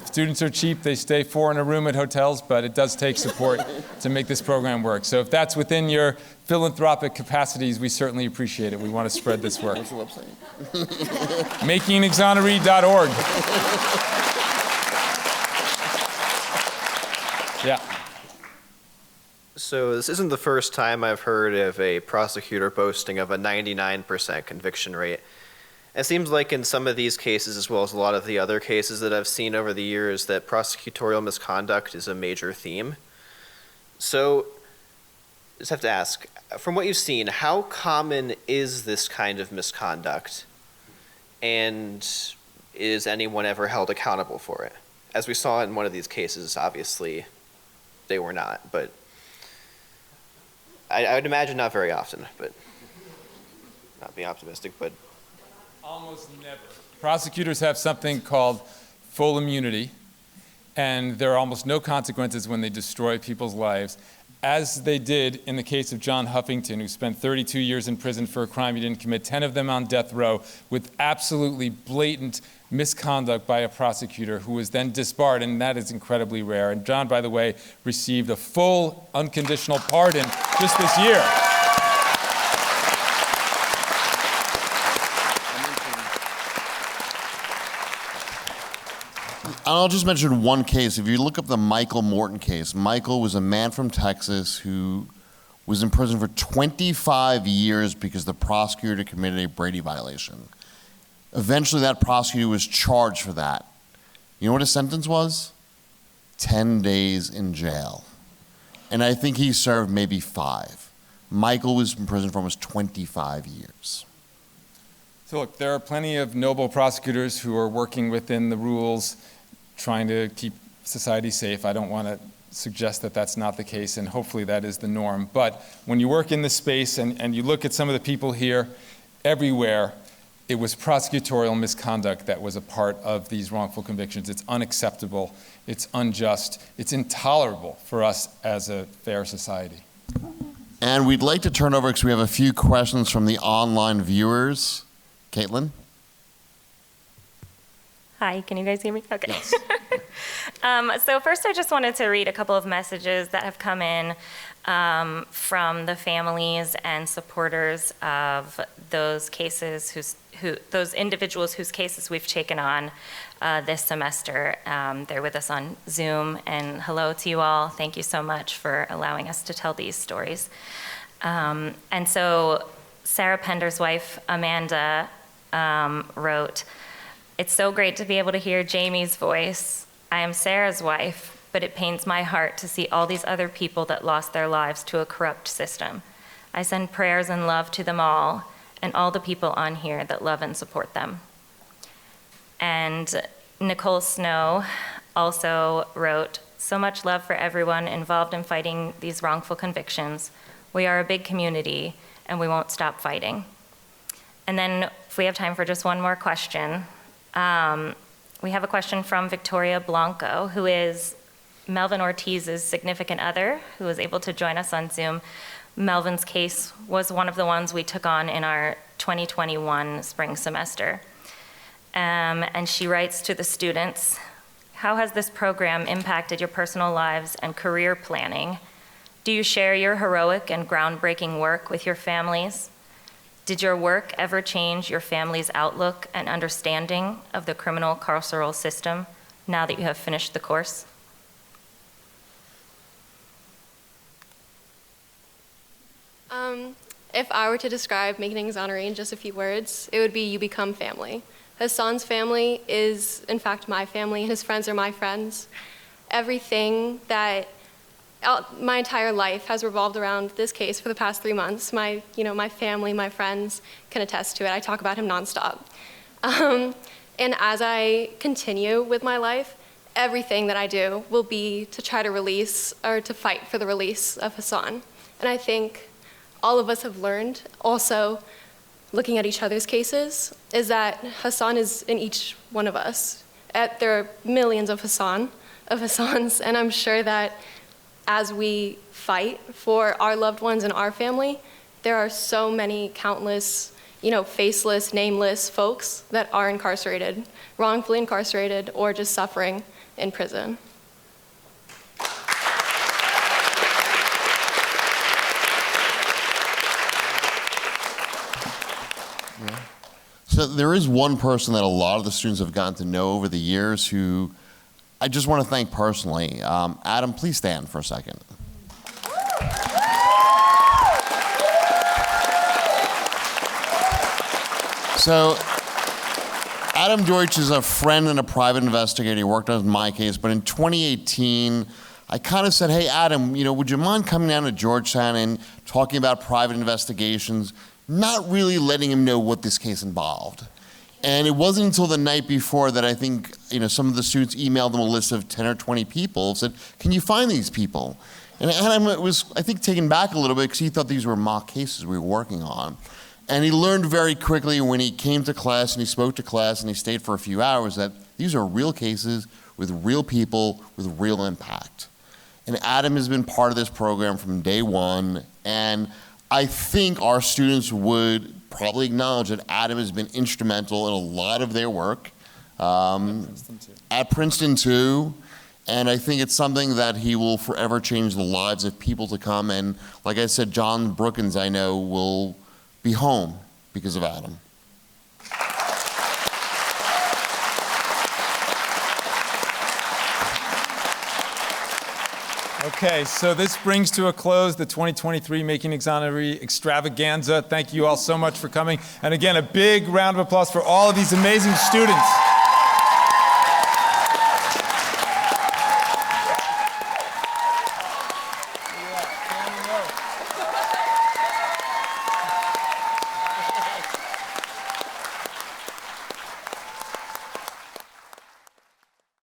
Students are cheap. They stay 4 in a room at hotels, but it does take support to make this program work. So if that's within your philanthropic capacities, we certainly appreciate it. We want to spread this work. What's the website? MakingAnExoneree.org. Yeah. So this isn't the first time I've heard of a prosecutor boasting of a 99% conviction rate. It seems like in some of these cases, as well as a lot of the other cases that I've seen over the years, that prosecutorial misconduct is a major theme. So I just have to ask, from what you've seen, how common is this kind of misconduct? And is anyone ever held accountable for it? As we saw in one of these cases, obviously, they were not, but I would imagine not very often, but not being optimistic, but. Almost never. Prosecutors have something called full immunity, and there are almost no consequences when they destroy people's lives, as they did in the case of John Huffington, who spent 32 years in prison for a crime he didn't commit, 10 of them on death row, with absolutely blatant misconduct by a prosecutor who was then disbarred, and that is incredibly rare. And John, by the way, received a full unconditional pardon just this year. I'll just mention one case. If you look up the Michael Morton case, Michael was a man from Texas who was in prison for 25 years because the prosecutor committed a Brady violation. Eventually, that prosecutor was charged for that. You know what his sentence was? 10 days in jail. And I think he served maybe 5. Michael was in prison for almost 25 years. So look, there are plenty of noble prosecutors who are working within the rules, trying to keep society safe. I don't want to suggest that that's not the case, and hopefully that is the norm. But when you work in this space and you look at some of the people here, everywhere, it was prosecutorial misconduct that was a part of these wrongful convictions. It's unacceptable, it's unjust, it's intolerable for us as a fair society. And we'd like to turn over, because we have a few questions from the online viewers. Caitlin? Hi, can you guys hear me? Okay. Yes. So first I just wanted to read a couple of messages that have come in from the families and supporters of those cases those individuals whose cases we've taken on this semester. They're with us on Zoom, and hello to you all. Thank you so much for allowing us to tell these stories. And so Sarah Pender's wife, Amanda, wrote, "It's so great to be able to hear Jamie's voice. I am Sarah's wife, but it pains my heart to see all these other people that lost their lives to a corrupt system. I send prayers and love to them all and all the people on here that love and support them." And Nicole Snow also wrote, "So much love for everyone involved in fighting these wrongful convictions. We are a big community and we won't stop fighting." And then if we have time for just one more question, we have a question from Victoria Blanco, who is Melvin Ortiz's significant other, who was able to join us on Zoom. Melvin's case was one of the ones we took on in our 2021 spring semester. And she writes to the students, how has this program impacted your personal lives and career planning? Do you share your heroic and groundbreaking work with your families? Did your work ever change your family's outlook and understanding of the criminal carceral system now that you have finished the course? If I were to describe Making an Exoneree in just a few words, it would be you become family. Hassan's family is, in fact, my family, and his friends are my friends. Everything that, my entire life has revolved around this case for the past 3 months. My family, my friends can attest to it. I talk about him nonstop. And as I continue with my life, everything that I do will be to try to release, or to fight for the release of Hassan. And I think all of us have learned, also looking at each other's cases, is that Hassan is in each one of us. There are millions of Hassans, and I'm sure that as we fight for our loved ones and our family, there are so many countless, faceless, nameless folks that are incarcerated, wrongfully incarcerated, or just suffering in prison. So there is one person that a lot of the students have gotten to know over the years who I just want to thank personally. Adam, please stand for a second. So Adam Deutsch is a friend and a private investigator. He worked on my case, but in 2018, I kind of said, hey, Adam, would you mind coming down to Georgetown and talking about private investigations? Not really letting him know what this case involved. And it wasn't until the night before that I think, some of the students emailed him a list of 10 or 20 people, said, can you find these people? And Adam was, I think, taken back a little bit because he thought these were mock cases we were working on. And he learned very quickly when he came to class and he spoke to class and he stayed for a few hours that these are real cases with real people with real impact. And Adam has been part of this program from day one, and I think our students would probably acknowledge that Adam has been instrumental in a lot of their work at Princeton too, and I think it's something that he will forever change the lives of people to come. And like I said, John Brookins, I know, will be home because of Adam. Okay, so this brings to a close the 2023 Making an Exoneree extravaganza. Thank you all so much for coming. And again, a big round of applause for all of these amazing students.